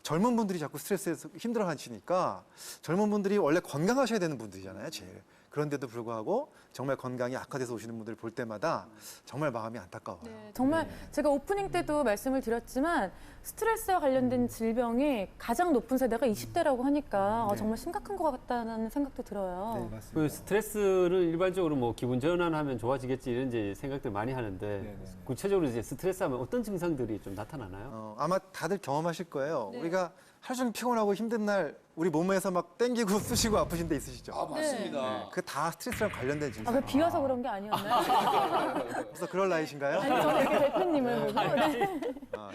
젊은 분들이 자꾸 스트레스에서 힘들어 하시니까 젊은 분들이 원래 건강하셔야 되는 분들이잖아요, 제일. 그런데도 불구하고 정말 건강이 악화돼서 오시는 분들을 볼 때마다 정말 마음이 안타까워요. 정말 제가 오프닝 때도 말씀을 드렸지만 스트레스와 관련된 질병이 가장 높은 세대가 20대라고 하니까 정말 심각한 것 같다는 생각도 들어요. 네, 맞습니다. 그 스트레스를 일반적으로 뭐 기분 전환하면 좋아지겠지 이런 이제 생각들 많이 하는데 구체적으로 이제 스트레스하면 어떤 증상들이 좀 나타나나요? 아마 다들 경험하실 거예요. 우리가 하루 종일 피곤하고 힘든 날 우리 몸에서 막 땡기고 쑤시고 아프신 데 있으시죠? 맞습니다. 그 다 스트레스랑 관련된 증상. 그 비어서 그런 게 아니었나요? 벌써 그럴 나이신가요? 아니, 저는 이렇게 대표님을 보고. 네.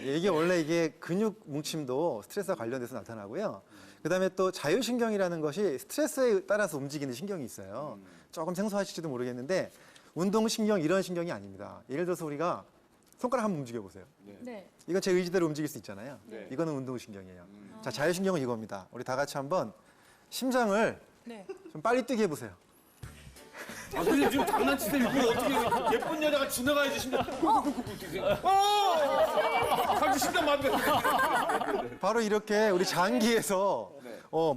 이게 원래 이게 근육 뭉침도 스트레스와 관련돼서 나타나고요. 그다음에 또 자율신경이라는 것이 스트레스에 따라서 움직이는 신경이 있어요. 조금 생소하실지도 모르겠는데 운동신경 이런 신경이 아닙니다. 예를 들어서 우리가 손가락 한번 움직여 보세요. 네. 이건 제 의지대로 움직일 수 있잖아요. 네. 이거는 운동신경이에요. 자, 자율신경은 이겁니다. 우리 다 같이 한번 심장을 네. 좀 빨리 뛰게 해보세요. 아, 근데 지금 장난치세요. 이걸 어떻게 예쁜 여자가 지나가야지 심장. 갑자기 심장 마비가. 바로 이렇게 우리 장기에서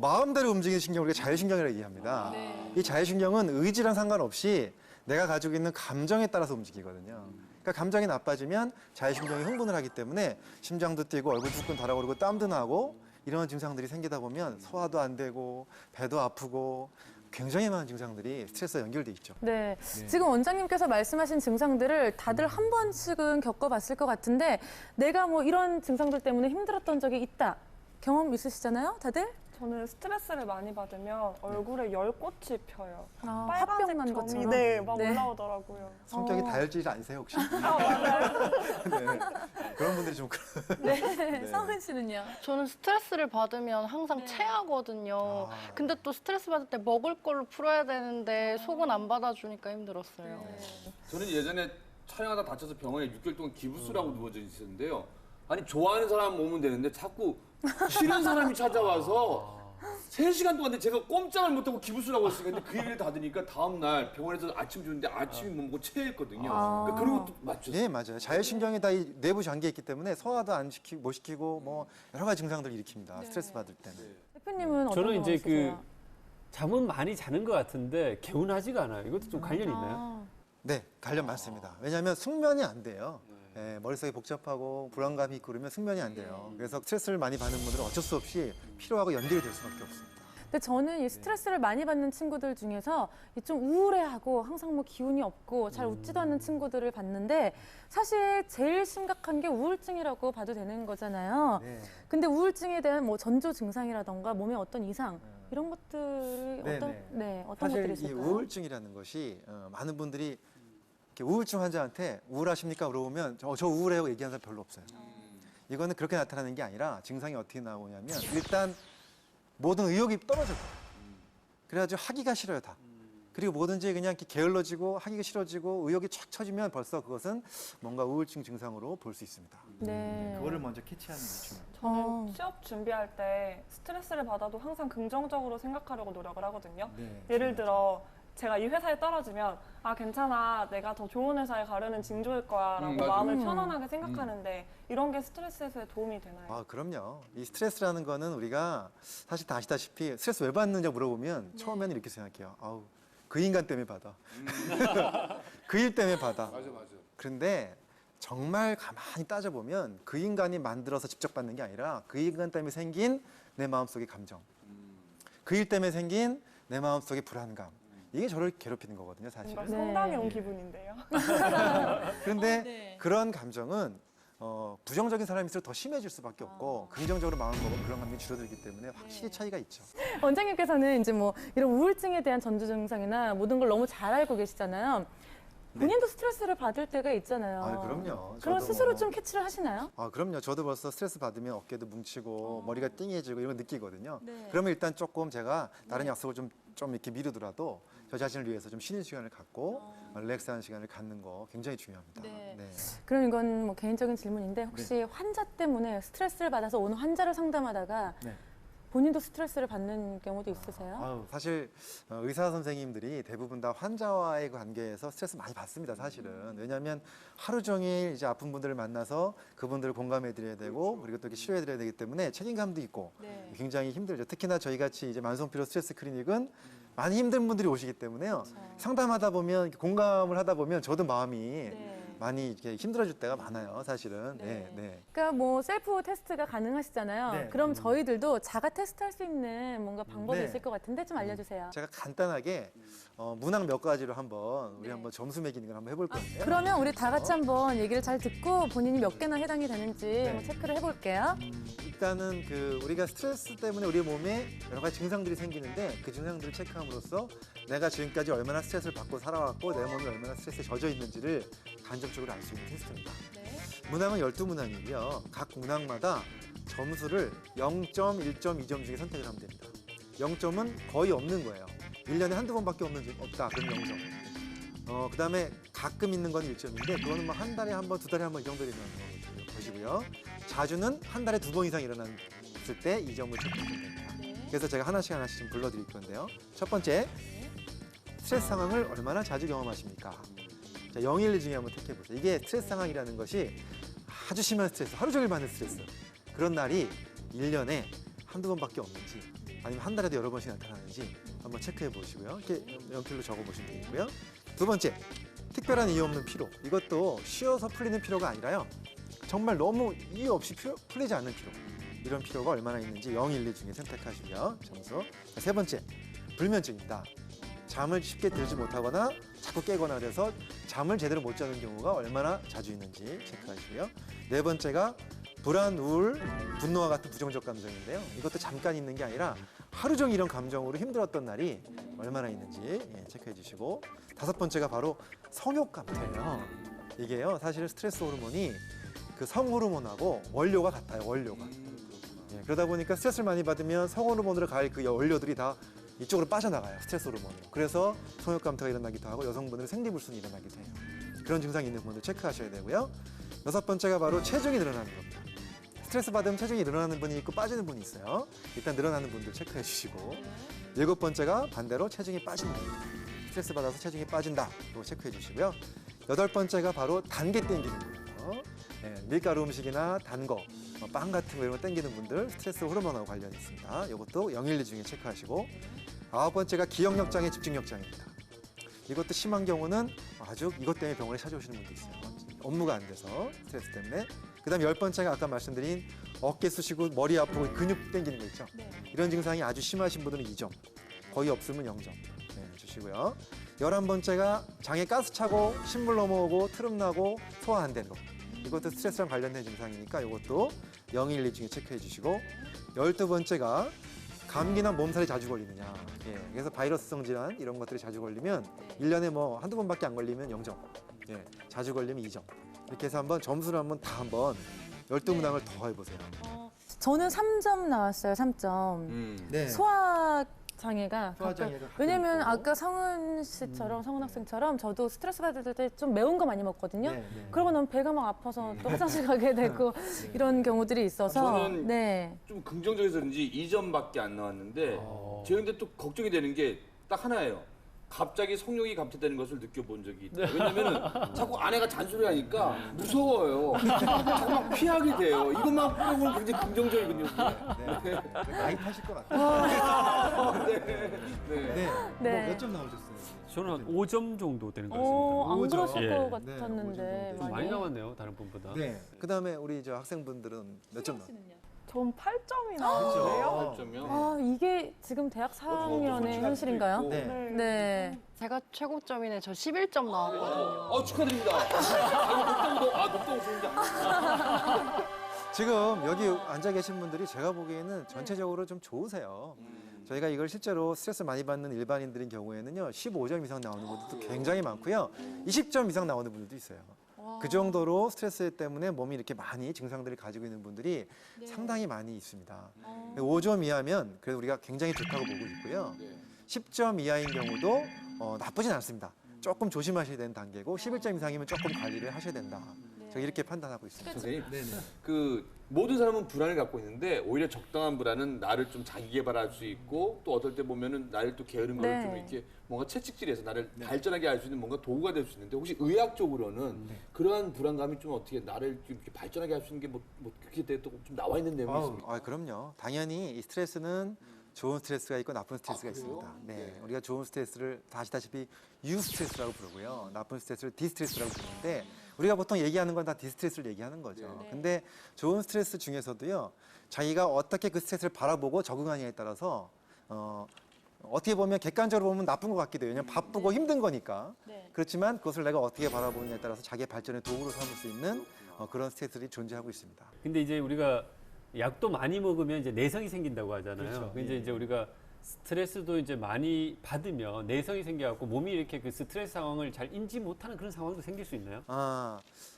마음대로 움직이는 신경을 우리가 자율신경이라고 얘기합니다. 이 자율신경은 의지랑 상관없이 내가 가지고 있는 감정에 따라서 움직이거든요. 그러니까 감정이 나빠지면 자율신경이 흥분을 하기 때문에 심장도 뛰고 얼굴 두근 달아오르고 땀도 나고 이런 증상들이 생기다 보면 소화도 안 되고 배도 아프고 굉장히 많은 증상들이 스트레스와 연결돼 있죠. 네. 지금 원장님께서 말씀하신 증상들을 다들 한 번씩은 겪어봤을 것 같은데 내가 뭐 이런 증상들 때문에 힘들었던 적이 있다. 경험 있으시잖아요, 다들? 저는 스트레스를 많이 받으면 얼굴에 열꽃이 펴요. 아, 빨간색 화병 난 점이 것처럼. 네, 막 네. 올라오더라고요. 성격이 다혈질 아니세요 혹시? 맞아요. 네. 그런 분들이 좀 네. 성은 씨는요? 저는 스트레스를 받으면 항상 체하거든요. 아. 근데 또 스트레스 받을 때 먹을 걸로 풀어야 되는데 속은 안 받아주니까 힘들었어요. 저는 예전에 촬영하다 다쳐서 병원에 6개월 동안 기부스라고 누워져 있었는데요. 아니 좋아하는 사람 오면 되는데 자꾸 싫은 사람이 찾아와서 3시간 동안 제가 꼼짝을 못하고 기부스라고 했으니까 근데 그 얘기를 다 들으니까 다음날 병원에서 아침 주는데 아침이 못 먹고 체했거든요. 그러니까 그런 것도 맞죠. 네, 맞아요. 자율신경이 다 이 내부 장기에 있기 때문에 소화도 못 시키고 뭐 여러 가지 증상들을 일으킵니다. 스트레스 받을 때는. 대표님은 어떤 저는 거 이제 있으세요? 잠은 많이 자는 것 같은데 개운하지가 않아요. 이것도 좀 관련이 있나요? 아, 네, 관련 많습니다. 왜냐하면 숙면이 안 돼요. 예, 머릿속이 복잡하고 불안감이 있고 그러면 숙면이 안 돼요. 그래서 스트레스를 많이 받는 분들은 어쩔 수 없이 피로하고 연결이 될 수밖에 없습니다. 근데 저는 이 스트레스를 많이 받는 친구들 중에서 이좀 우울해하고 항상 뭐 기운이 없고 잘 웃지도 않는 친구들을 봤는데 사실 제일 심각한 게 우울증이라고 봐도 되는 거잖아요. 네. 근데 우울증에 대한 뭐 전조 증상이라던가 몸에 어떤 이상 이런 것들이 네, 어떤 네. 어떤 것들이 사실 이 있을까요? 우울증이라는 것이 많은 분들이 이렇게 우울증 환자한테 우울하십니까? 물어보면 저 우울해요 얘기하는 사람 별로 없어요. 이거는 그렇게 나타나는 게 아니라 증상이 어떻게 나오냐면 일단 모든 의욕이 떨어져요. 그래가지고 하기가 싫어요 다. 그리고 뭐든지 그냥 이렇게 게을러지고 하기가 싫어지고 의욕이 쫙 처지면 벌써 그것은 뭔가 우울증 증상으로 볼 수 있습니다. 네. 그거를 먼저 캐치하는 게 중요해요. 저는 취업 준비할 때 스트레스를 받아도 항상 긍정적으로 생각하려고 노력을 하거든요. 네, 예를 들어 제가 이 회사에 떨어지면 아 괜찮아 내가 더 좋은 회사에 가려는 징조일 거야라고 맞아. 마음을 편안하게 생각하는데 이런 게 스트레스 해소에 도움이 되나요? 아, 그럼요. 이 스트레스라는 거는 우리가 사실 다 아시다시피 스트레스 왜 받느냐 물어보면 처음에는 이렇게 생각해요. 아우, 그 인간 때문에 받아. 그 일 때문에 받아. 맞아. 그런데 정말 가만히 따져보면 그 인간이 만들어서 직접 받는 게 아니라 그 인간 때문에 생긴 내 마음속의 감정. 그 일 때문에 생긴 내 마음속의 불안감. 이게 저를 괴롭히는 거거든요, 사실은. 뭔가 성당에 온 기분인데요. 그런데 그런 감정은 부정적인 사람이 있을수록 더 심해질 수밖에 없고 긍정적으로 마음을 먹으면 그런 감정이 줄어들기 때문에 확실히 차이가 있죠. 원장님께서는 이제 뭐 이런 우울증에 대한 전조 증상이나 모든 걸 너무 잘 알고 계시잖아요. 본인도 스트레스를 받을 때가 있잖아요. 아, 그럼요. 그럼 저도 스스로 뭐- 좀 캐치를 하시나요? 아, 그럼요. 저도 벌써 스트레스 받으면 어깨도 뭉치고 머리가 띵해지고 이런 거 느끼거든요. 네. 그러면 일단 조금 제가 다른 약속을 좀 이렇게 미루더라도 저 자신을 위해서 좀 쉬는 시간을 갖고 릴렉스하는 시간을 갖는 거 굉장히 중요합니다. 네. 네. 그럼 이건 뭐 개인적인 질문인데 혹시 환자 때문에 스트레스를 받아서 오는 환자를 상담하다가 네. 본인도 스트레스를 받는 경우도 있으세요? 아유, 사실 의사 선생님들이 대부분 다 환자와의 관계에서 스트레스 많이 받습니다, 사실은. 왜냐하면 하루 종일 이제 아픈 분들을 만나서 그분들을 공감해드려야 되고 그리고 또 이렇게 치료해드려야 되기 때문에 책임감도 있고 네. 굉장히 힘들죠. 특히나 저희 같이 이제 만성피로 스트레스 클리닉은 많이 힘든 분들이 오시기 때문에요. 상담하다 보면 이렇게 공감을 하다 보면 저도 마음이 네. 많이 이렇게 힘들어질 때가 많아요, 사실은. 네, 네. 그러니까 뭐 셀프 테스트가 가능하시잖아요. 네. 그럼 저희들도 자가 테스트할 수 있는 뭔가 방법이 네. 있을 것 같은데 좀 알려주세요. 제가 간단하게 문항 몇 가지로 한번 우리 한번 점수 매기는 걸 한번 해볼 건데요. 그러면 우리 다 같이 한번 얘기를 잘 듣고 본인이 몇 개나 해당이 되는지 한번 체크를 해볼게요. 일단은 우리가 스트레스 때문에 우리 몸에 여러 가지 증상들이 생기는데 그 증상들을 체크함으로써 내가 지금까지 얼마나 스트레스를 받고 살아왔고 내 몸이 얼마나 스트레스에 젖어 있는지를 간접적으로 알 수 있는 테스트입니다. 문항은 12문항이고요. 각 문항마다 점수를 0점, 1점, 2점 중에 선택을 하면 됩니다. 0점은 거의 없는 거예요. 1년에 한두 번밖에 없다. 그럼 0점. 그다음에 가끔 있는 건 1점인데 그거는 뭐 한 달에 한 번, 두 달에 한 번 이 정도 일어나는 거 보시고요. 자주는 한 달에 2번 이상 일어났을 때 2점을 체크하시면 됩니다. 그래서 제가 하나씩 좀 불러드릴 건데요. 첫 번째, 스트레스 상황을 얼마나 자주 경험하십니까? 자, 0, 1, 2 중에 한번 택해보세요. 이게 스트레스 상황이라는 것이 아주 심한 스트레스, 하루 종일 받는 스트레스. 그런 날이 1년에 한두 번밖에 없는지 아니면 한 달에도 여러 번씩 나타나는지 한번 체크해 보시고요. 이렇게 연필로 적어 보시면 되겠고요. 두 번째, 특별한 이유 없는 피로. 이것도 쉬어서 풀리는 피로가 아니라요. 정말 너무 이유 없이 풀리지 않는 피로. 이런 피로가 얼마나 있는지 0, 1, 2 중에 선택하시고요. 점수. 자, 세 번째, 불면증이다. 잠을 쉽게 들지 못하거나 자꾸 깨거나 그래서 잠을 제대로 못 자는 경우가 얼마나 자주 있는지 체크하시고요. 네 번째가 불안, 우울, 분노와 같은 부정적 감정인데요. 이것도 잠깐 있는 게 아니라 하루 종일 이런 감정으로 힘들었던 날이 얼마나 있는지 체크해 주시고, 다섯 번째가 바로 성욕 감퇴예요. 이게요, 사실 스트레스 호르몬이 그 성 호르몬하고 원료가 같아요. 원료가. 그러다 보니까 스트레스를 많이 받으면 성 호르몬으로 갈 그 원료들이 다 이쪽으로 빠져나가요. 스트레스 호르몬으로. 그래서 성욕 감퇴가 일어나기도 하고 여성분들은 생리불순이 일어나기도 해요. 그런 증상이 있는 분들 체크하셔야 되고요. 여섯 번째가 바로 체중이 늘어나는 겁니다. 스트레스 받으면 체중이 늘어나는 분이 있고 빠지는 분이 있어요. 일단 늘어나는 분들 체크해 주시고, 일곱 번째가 반대로 체중이 빠지는 겁니다. 스트레스 받아서 체중이 빠진다. 이거 체크해 주시고요. 여덟 번째가 바로 단계 땡기는 거예요. 밀가루 음식이나 단 거, 빵 같은 거 이런 거 땡기는 분들 스트레스 호르몬하고 관련이 있습니다. 이것도 0, 1, 2 중에 체크하시고, 아홉 번째가 기억력 장애, 집중력 장애입니다. 이것도 심한 경우는 아주 이것 때문에 병원에 찾아오시는 분도 있어요. 업무가 안 돼서 스트레스 때문에. 그다음 열 번째가 아까 말씀드린 어깨 쑤시고 머리 아프고 근육 땡기는 거 있죠. 이런 증상이 아주 심하신 분들은 2점, 거의 없으면 0점 주시고요. 11번째가 장에 가스 차고 신물 넘어오고 트름 나고 소화 안 되는 거. 이것도 스트레스랑 관련된 증상이니까 이것도 0, 1, 2 중에 체크해 주시고, 12번째가 감기나 몸살이 자주 걸리느냐. 그래서 바이러스성 질환 이런 것들이 자주 걸리면 1년에 뭐 한두 번밖에 안 걸리면 0점. 자주 걸리면 2점. 이렇게 해서 한번 점수를 한번 다 한번 12문항을 더 해보세요. 저는 3점 나왔어요. 3점. 네. 소화 장애가 소화장애가 왜냐면 있고. 아까 성은 씨처럼 성은 학생처럼 저도 스트레스 받을 때 좀 매운 거 많이 먹거든요. 네. 그러고 나면 배가 막 아파서 또 화장실 가게 되고 이런 경우들이 있어서 저는 네. 좀 긍정적이어서 그런지 2점밖에 안 나왔는데 제가 근데 또 걱정이 되는 게 딱 하나예요. 갑자기 성욕이 감퇴되는 것을 느껴본 적이 있다. 왜냐면은 자꾸 아내가 잔소리하니까 무서워요. 자꾸 막 피하게 돼요. 이것만 보면 굉장히 긍정적이거든요. 많이 타실 것 같아요. 네. 뭐 몇 점 나오셨어요? 저는 한 5점 정도 되는 것 안 같습니다. 그러실 예. 것 네, 같았는데 좀 많이 나왔네요, 다른 분보다. 네. 그다음에 우리 저 학생분들은 몇 점 나왔어요? 전 8점이 나왔는데요. 8점이요? 아, 이게 지금 대학 4학년의 현실인가요? 네. 네. 제가 최고점이네. 저 11점 나왔거든요. 축하드립니다. 높다고 좋은지 지금 여기 앉아 계신 분들이 제가 보기에는 전체적으로 좀 좋으세요. 저희가 이걸 실제로 스트레스 많이 받는 일반인들인 경우에는요, 15점 이상 나오는 분들도 굉장히 많고요, 20점 이상 나오는 분들도 있어요. 그 정도로 스트레스 때문에 몸이 이렇게 많이 증상들을 가지고 있는 분들이 상당히 많이 있습니다. 5점 이하면 그래도 우리가 굉장히 좋다고 보고 있고요. 10점 이하인 경우도 나쁘진 않습니다. 조금 조심하셔야 되는 단계고, 11점 이상이면 조금 관리를 하셔야 된다. 제가 이렇게 판단하고 있습니다. 선생님, 그 모든 사람은 불안을 갖고 있는데 오히려 적당한 불안은 나를 좀 자기 개발할 수 있고, 또 어떨 때 보면은 나를 또 게으른 거를 좀 이렇게 뭔가 채찍질해서 나를 발전하게 할 수 있는 뭔가 도구가 될 수 있는데, 혹시 의학적으로는 그러한 불안감이 좀 어떻게 나를 좀 이렇게 발전하게 할 수 있는 게 뭐 그렇게 좀 나와 있는 내용이 있습니까? 그럼요. 당연히 이 스트레스는 좋은 스트레스가 있고 나쁜 스트레스가 있습니다. 네, 우리가 좋은 스트레스를 다 아시다시피 유스트레스라고 부르고요, 나쁜 스트레스를 디스트레스라고 부르는데, 우리가 보통 얘기하는 건 다 디스트레스를 얘기하는 거죠. 근데 좋은 스트레스 중에서도요, 자기가 어떻게 그 스트레스를 바라보고 적응하느냐에 따라서 어떻게 보면 객관적으로 보면 나쁜 것 같기도 해요. 왜냐하면 바쁘고 힘든 거니까. 그렇지만 그것을 내가 어떻게 바라보느냐에 따라서 자기의 발전의 도구로 삼을 수 있는 그런 스트레스들이 존재하고 있습니다. 근데 이제 우리가 약도 많이 먹으면 이제 내성이 생긴다고 하잖아요. 그렇죠. 이제 우리가 스트레스도 이제 많이 받으면 내성이 생겨갖고 몸이 이렇게 그 스트레스 상황을 잘 인지 못하는 그런 상황도 생길 수 있나요?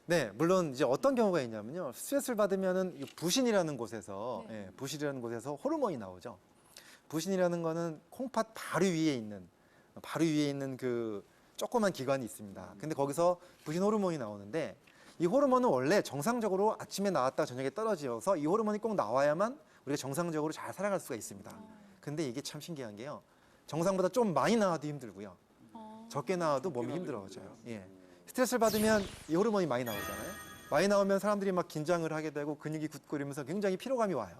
네, 물론 이제 어떤 경우가 있냐면요. 스트레스를 받으면은 이 부신이라는 곳에서, 예, 부신이라는 곳에서 호르몬이 나오죠. 부신이라는 거는 콩팥 바로 위에 있는 그 조그만 기관이 있습니다. 근데 거기서 부신 호르몬이 나오는데 이 호르몬은 원래 정상적으로 아침에 나왔다가 저녁에 떨어져서 이 호르몬이 꼭 나와야만 우리가 정상적으로 잘 살아갈 수가 있습니다. 근데 이게 참 신기한 게요. 정상보다 좀 많이 나와도 힘들고요. 적게 나와도 몸이 힘들어져요. 예. 스트레스를 받으면 이 호르몬이 많이 나오잖아요. 많이 나오면 사람들이 막 긴장을 하게 되고 근육이 굳고 이러면서 굉장히 피로감이 와요.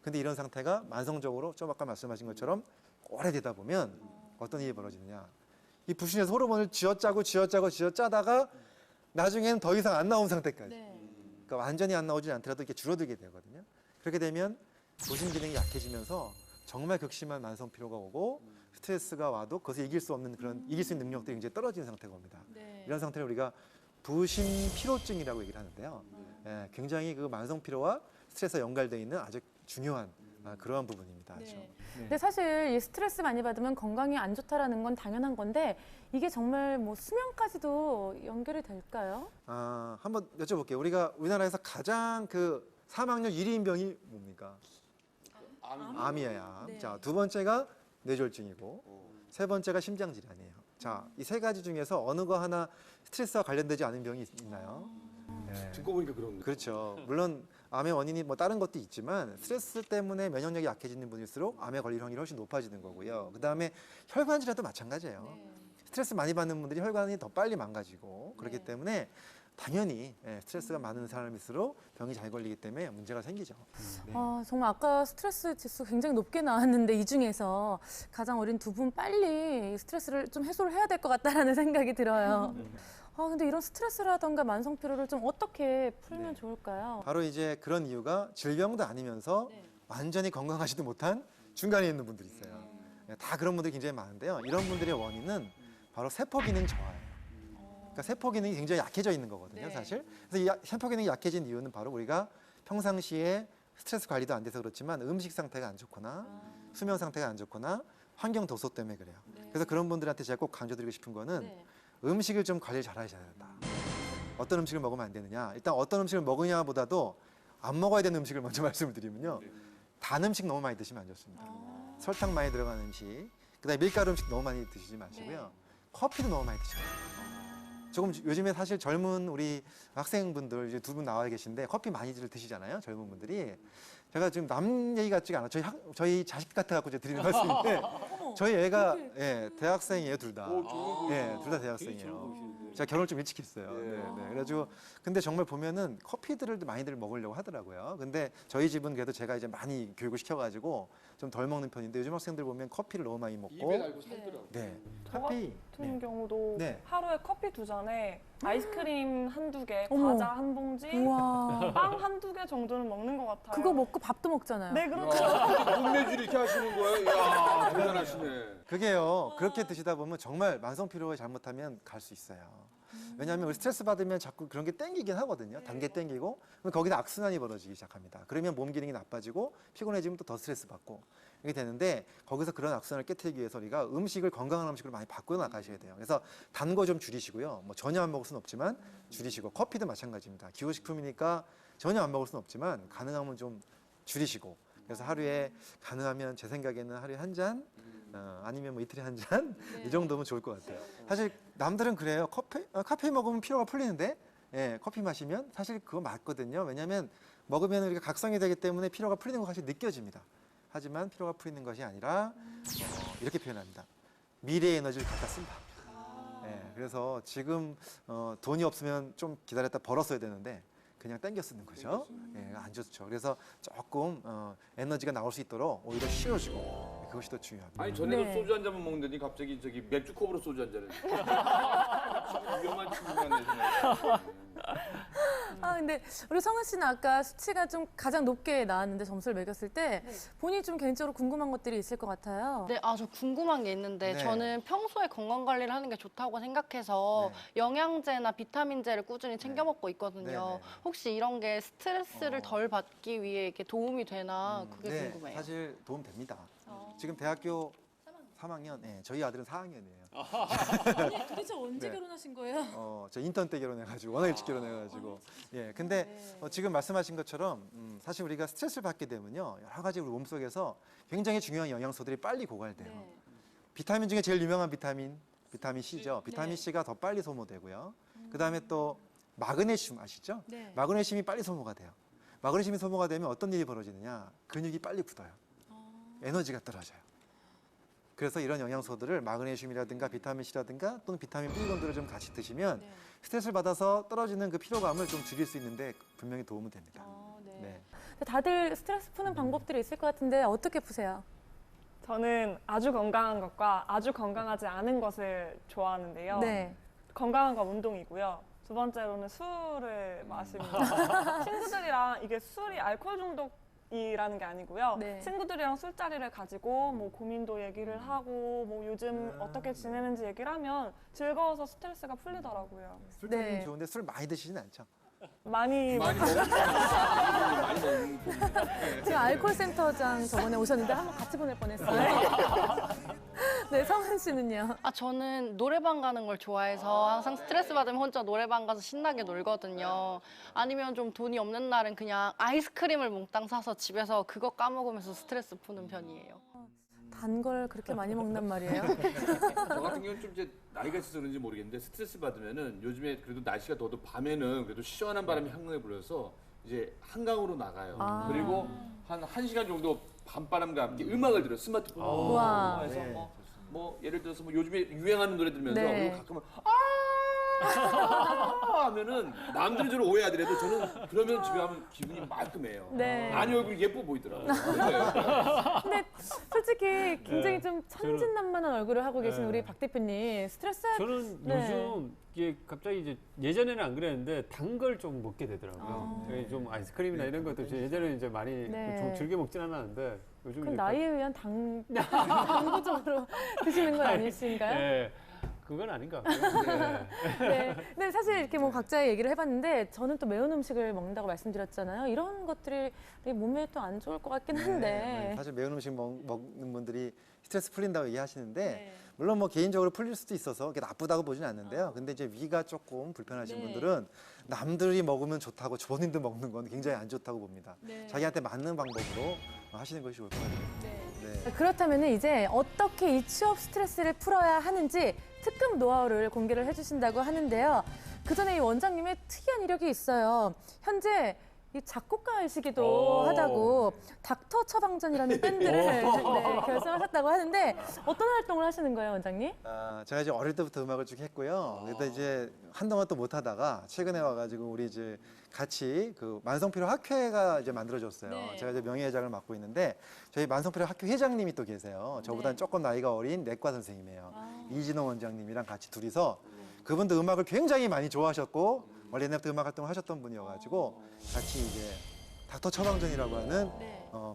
근데 이런 상태가 만성적으로 좀 아까 말씀하신 것처럼 오래되다 보면 어떤 일이 벌어지느냐. 이 부신에서 호르몬을 쥐어짜다가 나중에는 더 이상 안 나온 상태까지. 그러니까 완전히 안 나오지 않더라도 이렇게 줄어들게 되거든요. 그렇게 되면 부신 기능이 약해지면서 정말 극심한 만성 피로가 오고 스트레스가 와도 그것을 이길 수 있는 능력들이 굉장히 떨어지는 상태가 옵니다. 이런 상태를 우리가 부신 피로증이라고 얘기를 하는데요. 예, 굉장히 그 만성 피로와 스트레스가 연관되어 있는 아주 중요한 그러한 부분입니다. 아주. 근데 사실 이 스트레스 많이 받으면 건강이 안 좋다라는 건 당연한 건데 이게 정말 뭐 수면까지도 연결이 될까요? 한번 여쭤볼게요. 우리나라에서 가장 그 사망률 1위인 병이 뭡니까? 암이에요. 자, 두 번째가 뇌졸중이고 세 번째가 심장 질환이에요. 자, 이 세 가지 중에서 어느 거 하나 스트레스와 관련되지 않은 병이 있나요? 네. 듣고 보니까 그렇네. 그렇죠. 물론 암의 원인이 뭐 다른 것도 있지만 스트레스 때문에 면역력이 약해지는 분일수록 암에 걸릴 확률이 훨씬 높아지는 거고요. 그다음에 혈관 질환도 마찬가지예요. 스트레스 많이 받는 분들이 혈관이 더 빨리 망가지고 그렇기 때문에 당연히 스트레스가 많은 사람일수록 병이 잘 걸리기 때문에 문제가 생기죠. 네. 정말 아까 스트레스 지수 굉장히 높게 나왔는데 이 중에서 가장 어린 두 분 빨리 스트레스를 좀 해소를 해야 될 것 같다라는 생각이 들어요. 근데 이런 스트레스라던가 만성 피로를 좀 어떻게 풀면 좋을까요? 바로 이제 그런 이유가 질병도 아니면서 완전히 건강하지도 못한 중간에 있는 분들이 있어요. 다 그런 분들이 굉장히 많은데요. 이런 분들의 원인은 바로 세포 기능 저하예요. 그러니까 세포 기능이 굉장히 약해져 있는 거거든요, 사실. 그래서 이 세포 기능이 약해진 이유는 바로 우리가 평상시에 스트레스 관리도 안 돼서 그렇지만 음식 상태가 안 좋거나 수면 상태가 안 좋거나 환경 도소 때문에 그래요. 그래서 그런 분들한테 제가 꼭 강조드리고 싶은 거는 음식을 좀 관리를 잘 하셔야 된다. 어떤 음식을 먹으면 안 되느냐. 일단 어떤 음식을 먹으냐보다도 안 먹어야 되는 음식을 먼저 말씀을 드리면요. 단 음식 너무 많이 드시면 안 좋습니다. 설탕 많이 들어간 음식, 그다음에 밀가루 음식 너무 많이 드시지 마시고요. 커피도 너무 많이 드셔야 돼요. 조금 요즘에 사실 젊은 우리 학생분들 이제 두 분 나와 계신데 커피 많이들 드시잖아요. 젊은 분들이. 제가 지금 남 얘기 같지가 않아. 저희 자식 같아 갖고 드리는 말씀인데 저희 애가 대학생이에요, 둘 다. 둘 다 대학생이에요. 제가 결혼을 좀 일찍 했어요. 그래가지고 근데 정말 보면은 커피들을 많이들 먹으려고 하더라고요. 근데 저희 집은 그래도 제가 이제 많이 교육을 시켜가지고 좀 덜 먹는 편인데 요즘 학생들 보면 커피를 너무 많이 먹고. 입에 달고 살더라고요. 저 같은 경우도 네. 하루에 커피 2잔에 아이스크림 한두 개, 어머. 과자 한 봉지, 우와. 빵 한두 개 정도는 먹는 것 같아요. 그거 먹고 밥도 먹잖아요. 네, 그렇죠. 몸매질 이렇게 하시는 거예요? 이야, 대단하시네. 그게요. 그렇게 드시다 보면 정말 만성 피로에 잘못하면 갈 수 있어요. 왜냐하면 우리 스트레스 받으면 자꾸 그런 게 땡기긴 하거든요. 단 게 땡기고 그럼 거기서 악순환이 벌어지기 시작합니다. 그러면 몸 기능이 나빠지고 피곤해지면 또 더 스트레스 받고 이렇게 되는데 거기서 그런 악순환을 깨트리기 위해서 우리가 음식을 건강한 음식으로 많이 바꿔 나가셔야 돼요. 그래서 단 거 좀 줄이시고요. 뭐 전혀 안 먹을 수는 없지만 줄이시고 커피도 마찬가지입니다. 기호식품이니까 전혀 안 먹을 수는 없지만 가능하면 좀 줄이시고 그래서 하루에 가능하면 제 생각에는 하루에 한 잔 아니면 뭐 이틀에 한 잔 이 정도면 좋을 것 같아요. 사실 남들은 그래요. 커피 먹으면 피로가 풀리는데 커피 마시면 사실 그거 맞거든요. 왜냐하면 먹으면 우리가 각성이 되기 때문에 피로가 풀리는 거 사실 느껴집니다. 하지만 피로가 풀리는 것이 아니라 이렇게 표현합니다. 미래의 에너지를 갖다 쓴다. 그래서 지금 돈이 없으면 좀 기다렸다 벌었어야 되는데 그냥 땡겨 쓰는 거죠. 안 좋죠. 그래서 조금 에너지가 나올 수 있도록 오히려 쉬어주고 그것이 더 중요합니다. 아니 전에도 소주 한 잔만 먹는다니 갑자기 저기 맥주컵으로 소주 한 잔을. 위험한 친구가 내시네. 근데 우리 성은 씨는 아까 수치가 좀 가장 높게 나왔는데 점수를 매겼을 때 본인이 좀 개인적으로 궁금한 것들이 있을 것 같아요. 네, 저 궁금한 게 있는데 네. 저는 평소에 건강 관리를 하는 게 좋다고 생각해서 영양제나 비타민제를 꾸준히 챙겨 먹고 있거든요. 네. 혹시 이런 게 스트레스를 덜 받기 위해 이렇게 도움이 되나 그게 궁금해요. 사실 도움 됩니다. 지금 대학교 3학년, 네, 저희 아들은 4학년이에요. 아니, 도대체 언제 네. 결혼하신 거예요? 저 인턴 때 결혼해가지고 워낙 일찍 결혼해가지고 예 근데 지금 말씀하신 것처럼 사실 우리가 스트레스를 받게 되면요 여러 가지 우리 몸속에서 굉장히 중요한 영양소들이 빨리 고갈돼요. 비타민 중에 제일 유명한 비타민 C죠. 비타민 C가 더 빨리 소모되고요. 그 다음에 또 마그네슘 아시죠? 마그네슘이 빨리 소모가 돼요. 마그네슘이 소모가 되면 어떤 일이 벌어지느냐? 근육이 빨리 굳어요. 에너지가 떨어져요. 그래서 이런 영양소들을 마그네슘이라든가 비타민 C라든가 또는 비타민 B 정도를 좀 같이 드시면 스트레스를 받아서 떨어지는 그 피로감을 좀 줄일 수 있는데 분명히 도움은 됩니다. 네. 다들 스트레스 푸는 방법들이 있을 것 같은데 어떻게 푸세요? 저는 아주 건강한 것과 아주 건강하지 않은 것을 좋아하는데요. 네. 건강한 건 운동이고요. 두 번째로는 술을 마십니다. 친구들이랑 이게 술이 알코올 중독이라는 게 아니고요. 네. 친구들이랑 술자리를 가지고 뭐 고민도 얘기를 하고 뭐 요즘 어떻게 지내는지 얘기를 하면 즐거워서 스트레스가 풀리더라고요. 술자리는 네. 좋은데 술 많이 드시진 않죠? 많이 많이 먹는 지금 알코올 센터장 저번에 오셨는데 한번 같이 보낼 뻔했어요. 네, 성은 씨는요? 저는 노래방 가는 걸 좋아해서 항상 스트레스 받으면 혼자 노래방 가서 신나게 놀거든요. 아니면 좀 돈이 없는 날은 그냥 아이스크림을 몽땅 사서 집에서 그거 까먹으면서 스트레스 푸는 편이에요. 단 걸 그렇게 많이 먹는 말이에요? 저 같은 경우는 좀 이제 나이가 있어서 그런지 모르겠는데 스트레스 받으면은 요즘에 그래도 날씨가 더워도 밤에는 그래도 시원한 바람이 한강에 불어서 이제 한강으로 나가요. 그리고 한 1시간 정도 밤바람과 함께 음악을 들어요. 스마트폰으로. 우와. 그래서 뭐 예를 들어서 뭐 요즘에 유행하는 노래 들으면서 네. 그리고 가끔은 하면은 남들이 저를 오해하더라도 저는 그러면 집에 가면 기분이 말끔해요. 네. 아니 얼굴이 예뻐 보이더라고요. 근데 솔직히 굉장히 좀 천진난만한 얼굴을 하고 계신 우리 박 대표님 스트레스 저는 네. 요즘 이게 갑자기 이제 예전에는 안 그랬는데 단 걸 좀 먹게 되더라고요. 좀 아이스크림이나 이런 것도 예전에는 이제 많이 네. 좀 즐겨 먹진 않았는데 요즘 그럼 이제 나이에 의한 당구적으로 드시는 건 아니신가요? 네, 그건 아닌 것 같고요. 네. 네. 근데 사실 이렇게 뭐 각자의 얘기를 해봤는데 저는 또 매운 음식을 먹는다고 말씀드렸잖아요. 이런 것들이 우리 몸에 또 안 좋을 것 같긴 한데. 사실 매운 음식 먹는 분들이 스트레스 풀린다고 얘기하시는데 물론 뭐 개인적으로 풀릴 수도 있어서 그게 나쁘다고 보지는 않는데요. 근데 이제 위가 조금 불편하신 분들은 남들이 먹으면 좋다고 본인도 먹는 건 굉장히 안 좋다고 봅니다. 자기한테 맞는 방법으로 하시는 것이 좋을 것 같아요. 네. 그렇다면 이제 어떻게 이 취업 스트레스를 풀어야 하는지 특급 노하우를 공개를 해주신다고 하는데요. 그 전에 이 원장님의 특이한 이력이 있어요. 현재 이 작곡가이시기도 하다고 닥터 처방전이라는 밴드를 결성하셨다고 하는데 어떤 활동을 하시는 거예요, 원장님? 제가 이제 어릴 때부터 음악을 쭉 했고요. 그래도 이제 한동안 또 못하다가 최근에 와가지고 우리 이제 같이 그 만성피로 학회가 이제 만들어졌어요. 제가 이제 명예회장을 맡고 있는데 저희 만성피로 학회 회장님이 또 계세요. 저보다는 조금 나이가 어린 내과 선생님이에요. 이진호 원장님이랑 같이 둘이서 그분도 음악을 굉장히 많이 좋아하셨고 원래 옛날부터 음악 활동을 하셨던 분이어가지고 같이 이제 닥터 처방전이라고 하는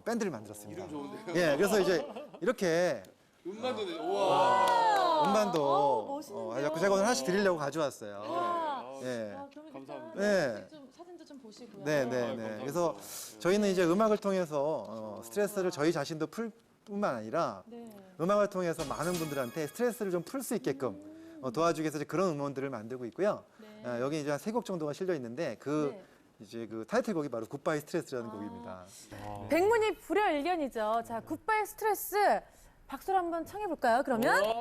밴드를 만들었습니다. 이름 좋은데요? 예, 그래서 이제 이렇게 음반도 우와. 음반도 멋있는데요? 제가 오늘 하나씩 드리려고 가져왔어요. 예. 감사합니다. 네. 사진도 좀 보시고요. 네. 그래서 저희는 이제 음악을 통해서 스트레스를 저희 자신도 풀 뿐만 아니라 음악을 통해서 많은 분들한테 스트레스를 좀 풀 수 있게끔 도와주기 위해서 그런 음원들을 만들고 있고요. 여기 이제 한 3곡 정도가 실려 있는데 이제 그 타이틀곡이 바로 굿바이 스트레스라는 곡입니다. 백문이 불여일견이죠. 자, 굿바이 스트레스 박수로 한번 청해 볼까요? 그러면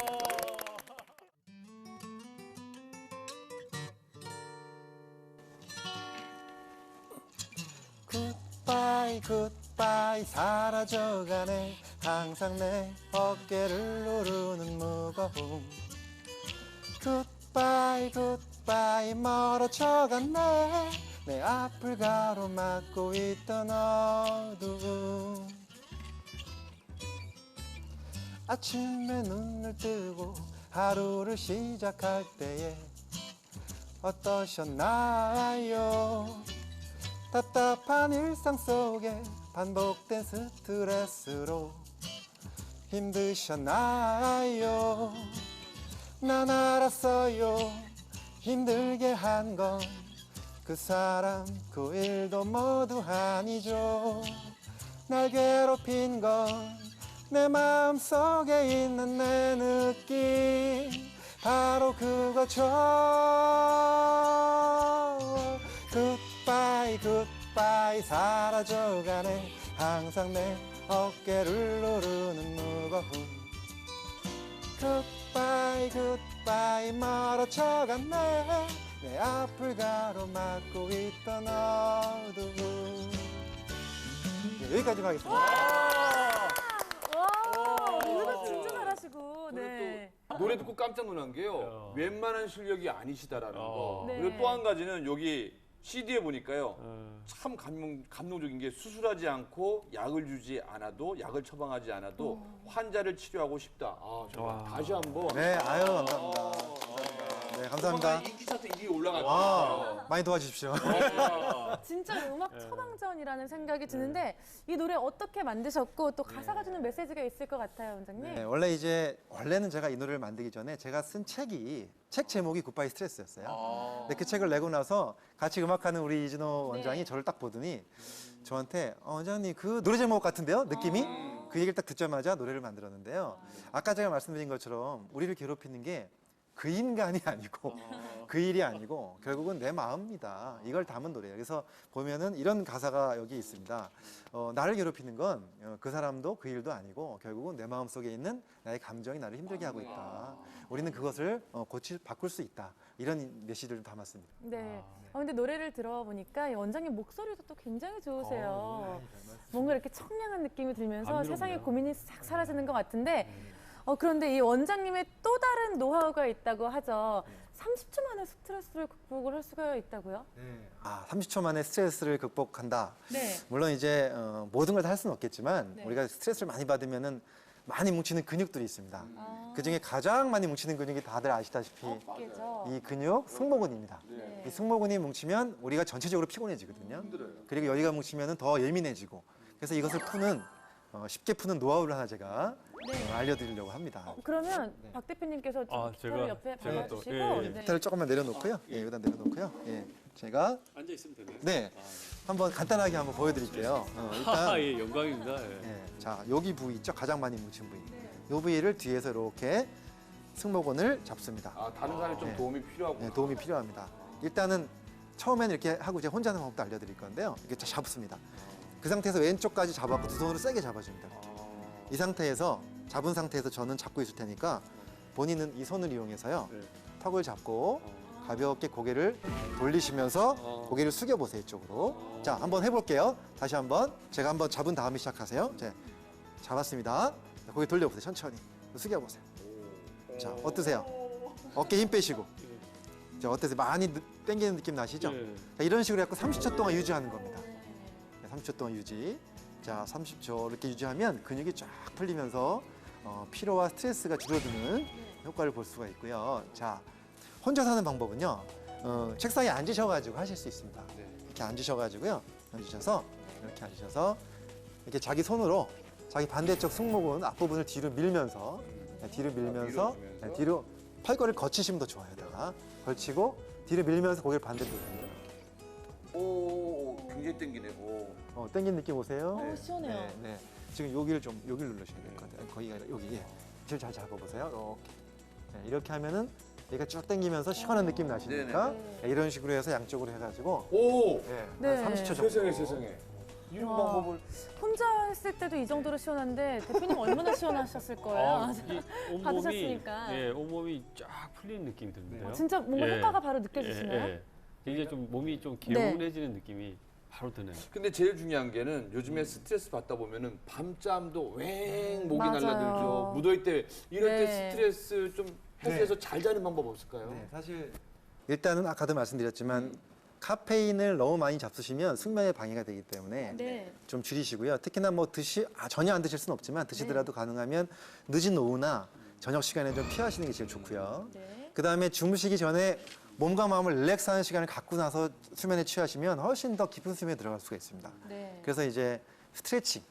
굿바이 사라져가네 항상 내 어깨를 누르는 무거움 굿바이 멀어져갔네 내 앞을 가로막고 있던 어두움 아침에 눈을 뜨고 하루를 시작할 때에 어떠셨나요? 답답한 일상 속에 반복된 스트레스로 힘드셨나요? 난 알았어요. 힘들게 한 건 그 사람 그 일도 모두 아니죠. 날 괴롭힌 건 내 마음속에 있는 내 느낌 바로 그거죠. 굿바이 굿바이 사라져가네 항상 내 어깨를 누르는 무거움. 굿바이 굿바이 멀어져갔네 내 앞을 가로막고 있던 어두움. 네, 여기까지만 하겠습니다. 와, 노래도 진짜 잘하시고. 네. 노래 듣고 깜짝 놀란 게요. 웬만한 실력이 아니시다라는 거. 네. 그리고 또 한 가지는 여기 CD에 보니까요. 참 감동적인 게 수술하지 않고 약을 주지 않아도 약을 처방하지 않아도 환자를 치료하고 싶다. 아, 정말 다시 한번. 네, 아유 감사합니다. 네, 감사합니다. 인기 차트 1위 올라갔죠. 와, 많이 도와주십시오. 진짜 음악 처방전이라는 생각이 드는데 이 노래 어떻게 만드셨고 또 가사가 주는 메시지가 있을 것 같아요, 원장님. 네, 원래는 제가 이 노래를 만들기 전에 제가 쓴 책 제목이 굿바이 스트레스였어요. 근데 그 책을 내고 나서 같이 음악하는 우리 이진호 원장이 저를 딱 보더니 저한테 원장님 그 노래 제목 같은데요? 느낌이? 그 얘기를 딱 듣자마자 노래를 만들었는데요. 아까 제가 말씀드린 것처럼 우리를 괴롭히는 게 그 인간이 아니고 그 일이 아니고 결국은 내 마음입니다. 이걸 담은 노래예요. 그래서 보면은 이런 가사가 여기 있습니다. 나를 괴롭히는 건 그 사람도 그 일도 아니고 결국은 내 마음속에 있는 나의 감정이 나를 힘들게 하고 있다. 우리는 그것을 바꿀 수 있다. 이런 메시지를 담았습니다. 네. 근데 노래를 들어보니까 이 원장님 목소리도 또 굉장히 좋으세요. 뭔가 이렇게 청량한 느낌이 들면서 세상의 고민이 싹 사라지는 것 같은데 그런데 이 원장님의 또 다른 노하우가 있다고 하죠. 30초 만에 스트레스를 극복을 할 수가 있다고요? 30초 만에 스트레스를 극복한다. 네. 물론 이제 모든 걸 다 할 수는 없겠지만 네. 우리가 스트레스를 많이 받으면은 많이 뭉치는 근육들이 있습니다. 그 중에 가장 많이 뭉치는 근육이 다들 아시다시피 어깨죠. 이 근육 승모근입니다. 네. 이 승모근이 뭉치면 우리가 전체적으로 피곤해지거든요. 그리고 여기가 뭉치면 더 예민해지고. 그래서 이것을 쉽게 푸는 노하우를 하나 제가 알려드리려고 합니다. 그러면 박 대표님께서 좀 기타를 옆에 박아주시고 네. 기타를 조금만 내려놓고요. 여기다 내려놓고요. 제가 앉아 있으면 되나요? 네, 한번 간단하게 한번 보여드릴게요. 일단 예, 영광입니다. 자, 여기 부위 있죠? 가장 많이 뭉친 부위. 이 부위를 뒤에서 이렇게 승모근을 잡습니다. 다른 사람이 좀 도움이 필요하고. 네, 도움이 필요합니다. 일단은 처음에는 이렇게 하고 제가 혼자 하는 방법도 알려드릴 건데요. 이렇게 잡습니다. 그 상태에서 왼쪽까지 잡았고 두 손으로 세게 잡아줍니다. 이 상태에서 잡은 상태에서 저는 잡고 있을 테니까 본인은 이 손을 이용해서요. 턱을 잡고 가볍게 고개를 돌리시면서 고개를 숙여보세요, 이쪽으로. 자, 한번 해볼게요. 다시 한번. 제가 한번 잡은 다음에 시작하세요. 자, 잡았습니다. 고개 돌려보세요, 천천히. 숙여보세요. 자, 어떠세요? 어깨 힘 빼시고. 자, 어떠세요? 많이 당기는 느낌 나시죠? 자, 이런 식으로 해서 30초 동안 유지하는 겁니다. 30초 동안 유지. 자, 30초 이렇게 유지하면 근육이 쫙 풀리면서 피로와 스트레스가 줄어드는 효과를 볼 수가 있고요. 자, 혼자서 하는 방법은요. 책상에 앉으셔가지고 하실 수 있습니다. 이렇게 앉으셔가지고요. 앉으셔서 이렇게 앉으셔서 이렇게 자기 손으로 자기 반대쪽 승모근 앞부분을 뒤로 밀면서 뒤로 팔걸이를 거치시면 더 좋아요. 다가 걸치고 뒤로 밀면서 고개를 반대로 돌립니다. 오, 굉장히 땡기네. 땡긴 느낌 오세요? 시원해요. 네. 지금 여기를 누르셔야 될 것 같아요. 거기가 아니라 여기. 줄 잘 잡아보세요. 이렇게 하면은 얘가 쭉 당기면서 시원한 느낌 나시니까 이런 식으로 해서 양쪽으로 해가지고 네. 30초 정도. 세상에. 이런 와. 방법을. 혼자 했을 때도 이 정도로 시원한데 대표님 얼마나 시원하셨을 거예요. 받으셨으니까. 온몸이 쫙 풀리는 느낌이 드는데요. 진짜 뭔가 효과가 바로 느껴지시나요? 굉장히 좀 몸이 좀 개운해지는 느낌이 바로 드네요. 근데 제일 중요한 게는 요즘에 스트레스 받다 보면은 밤잠도 왱 목이 맞아요. 날라들죠. 무더위 때 이럴 네. 때 스트레스 좀 해소해서 잘 자는 방법 없을까요? 네, 사실 일단은 아까도 말씀드렸지만 카페인을 너무 많이 잡수시면 숙면에 방해가 되기 때문에 네. 좀 줄이시고요. 특히나 뭐 전혀 안 드실 수는 없지만 드시더라도 가능하면 늦은 오후나 저녁 시간에 좀 피하시는 게 제일 좋고요. 네. 그다음에 주무시기 전에 몸과 마음을 릴렉스하는 시간을 갖고 나서 수면에 취하시면 훨씬 더 깊은 수면에 들어갈 수가 있습니다. 네. 그래서 이제 스트레칭,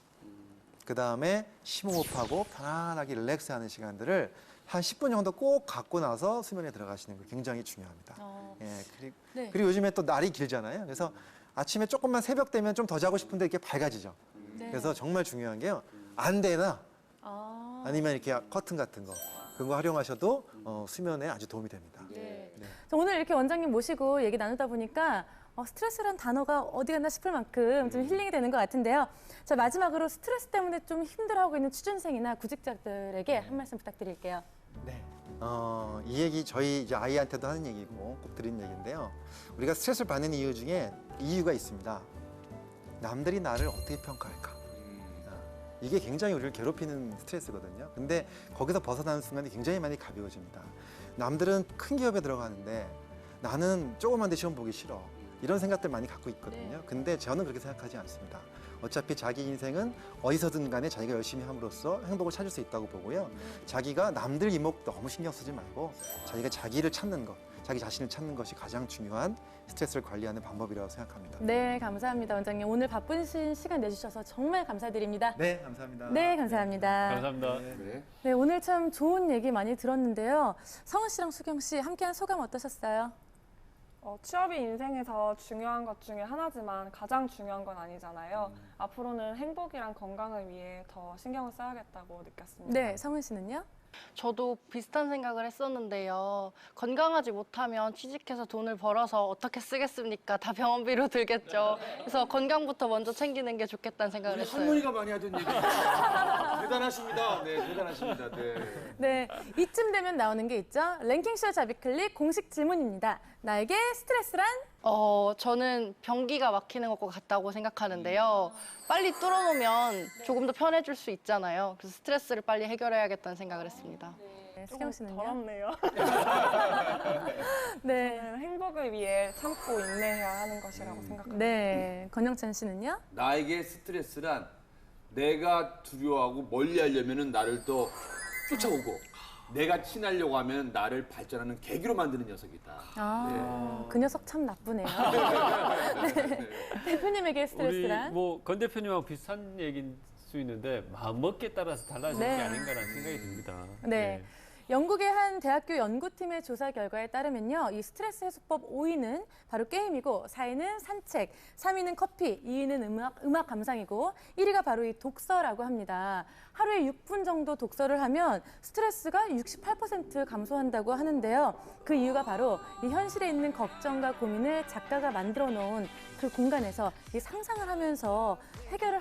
그다음에 심호흡하고 편안하게 릴렉스하는 시간들을 한 10분 정도 꼭 갖고 나서 수면에 들어가시는 게 굉장히 중요합니다. 네. 그리고 요즘에 또 날이 길잖아요. 그래서 아침에 조금만 새벽 되면 좀 더 자고 싶은데 이렇게 밝아지죠. 네. 그래서 정말 중요한 게요. 안대나 아니면 이렇게 커튼 같은 거 그런 거 활용하셔도 수면에 아주 도움이 됩니다. 저 오늘 이렇게 원장님 모시고 얘기 나누다 보니까 스트레스란 단어가 어디 갔나 싶을 만큼 좀 힐링이 되는 것 같은데요. 자, 마지막으로 스트레스 때문에 좀 힘들어하고 있는 취준생이나 구직자들에게 한 말씀 부탁드릴게요. 네. 이 얘기 저희 이제 아이한테도 하는 얘기고 꼭 드리는 얘기인데요. 우리가 스트레스를 받는 이유 중에 이유가 있습니다. 남들이 나를 어떻게 평가할까? 이게 굉장히 우리를 괴롭히는 스트레스거든요. 근데 거기서 벗어나는 순간이 굉장히 많이 가벼워집니다. 남들은 큰 기업에 들어가는데 나는 조그만 데 시험 보기 싫어. 이런 생각들 많이 갖고 있거든요. 근데 저는 그렇게 생각하지 않습니다. 어차피 자기 인생은 어디서든 간에 자기가 열심히 함으로써 행복을 찾을 수 있다고 보고요. 자기가 남들 이목 너무 신경 쓰지 말고 자기가 자기를 찾는 것, 자기 자신을 찾는 것이 가장 중요한 스트레스를 관리하는 방법이라고 생각합니다. 네, 감사합니다, 원장님. 오늘 바쁘신 시간 내주셔서 정말 감사드립니다. 네, 감사합니다. 네, 감사합니다. 감사합니다. 네. 네, 오늘 참 좋은 얘기 많이 들었는데요. 성은 씨랑 수경 씨 함께한 소감 어떠셨어요? 취업이 인생에서 중요한 것 중에 하나지만 가장 중요한 건 아니잖아요. 앞으로는 행복이랑 건강을 위해 더 신경을 써야겠다고 느꼈습니다. 네, 성은 씨는요? 저도 비슷한 생각을 했었는데요. 건강하지 못하면 취직해서 돈을 벌어서 어떻게 쓰겠습니까? 다 병원비로 들겠죠. 그래서 건강부터 먼저 챙기는 게 좋겠다는 생각을 했어요. 할머니가 많이 하던 얘기. 대단하십니다. 네, 대단하십니다. 네. 네, 이쯤 되면 나오는 게 있죠. 랭킹쇼 자비클릭 공식 질문입니다. 나에게 스트레스란? 저는 변기가 막히는 것과 같다고 생각하는데요. 빨리 뚫어놓으면 조금 더 편해질 수 있잖아요. 그래서 스트레스를 빨리 해결해야겠다는 생각을 했습니다. 네, 수경 씨는요? 더럽네요. 네. 저는 행복을 위해 참고 인내해야 하는 것이라고 생각합니다. 네, 권영찬 씨는요? 나에게 스트레스란 내가 두려워하고 멀리하려면은 나를 또 쫓아오고 내가 친하려고 하면 나를 발전하는 계기로 만드는 녀석이다. 그 녀석 참 나쁘네요. 네. 대표님에게 스트레스란? 우리 권 대표님하고 비슷한 얘기일 수 있는데 마음먹기에 따라서 달라지는 네. 게 아닌가라는 생각이 듭니다. 네. 영국의 한 대학교 연구팀의 조사 결과에 따르면요. 이 스트레스 해소법 5위는 바로 게임이고 4위는 산책, 3위는 커피, 2위는 음악 감상이고 1위가 바로 이 독서라고 합니다. 하루에 6분 정도 독서를 하면 스트레스가 68% 감소한다고 하는데요. 그 이유가 바로 이 현실에 있는 걱정과 고민을 작가가 만들어 놓은 그 공간에서 이 상상을 하면서 해소를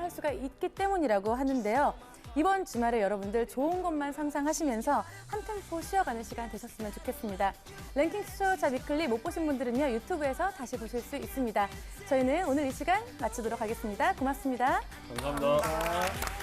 할 수가 있기 때문이라고 하는데요. 이번 주말에 여러분들 좋은 것만 상상하시면서 한 템포 쉬어가는 시간 되셨으면 좋겠습니다. 랭킹쇼 자비클릭 못 보신 분들은요. 유튜브에서 다시 보실 수 있습니다. 저희는 오늘 이 시간 마치도록 하겠습니다. 고맙습니다. 감사합니다.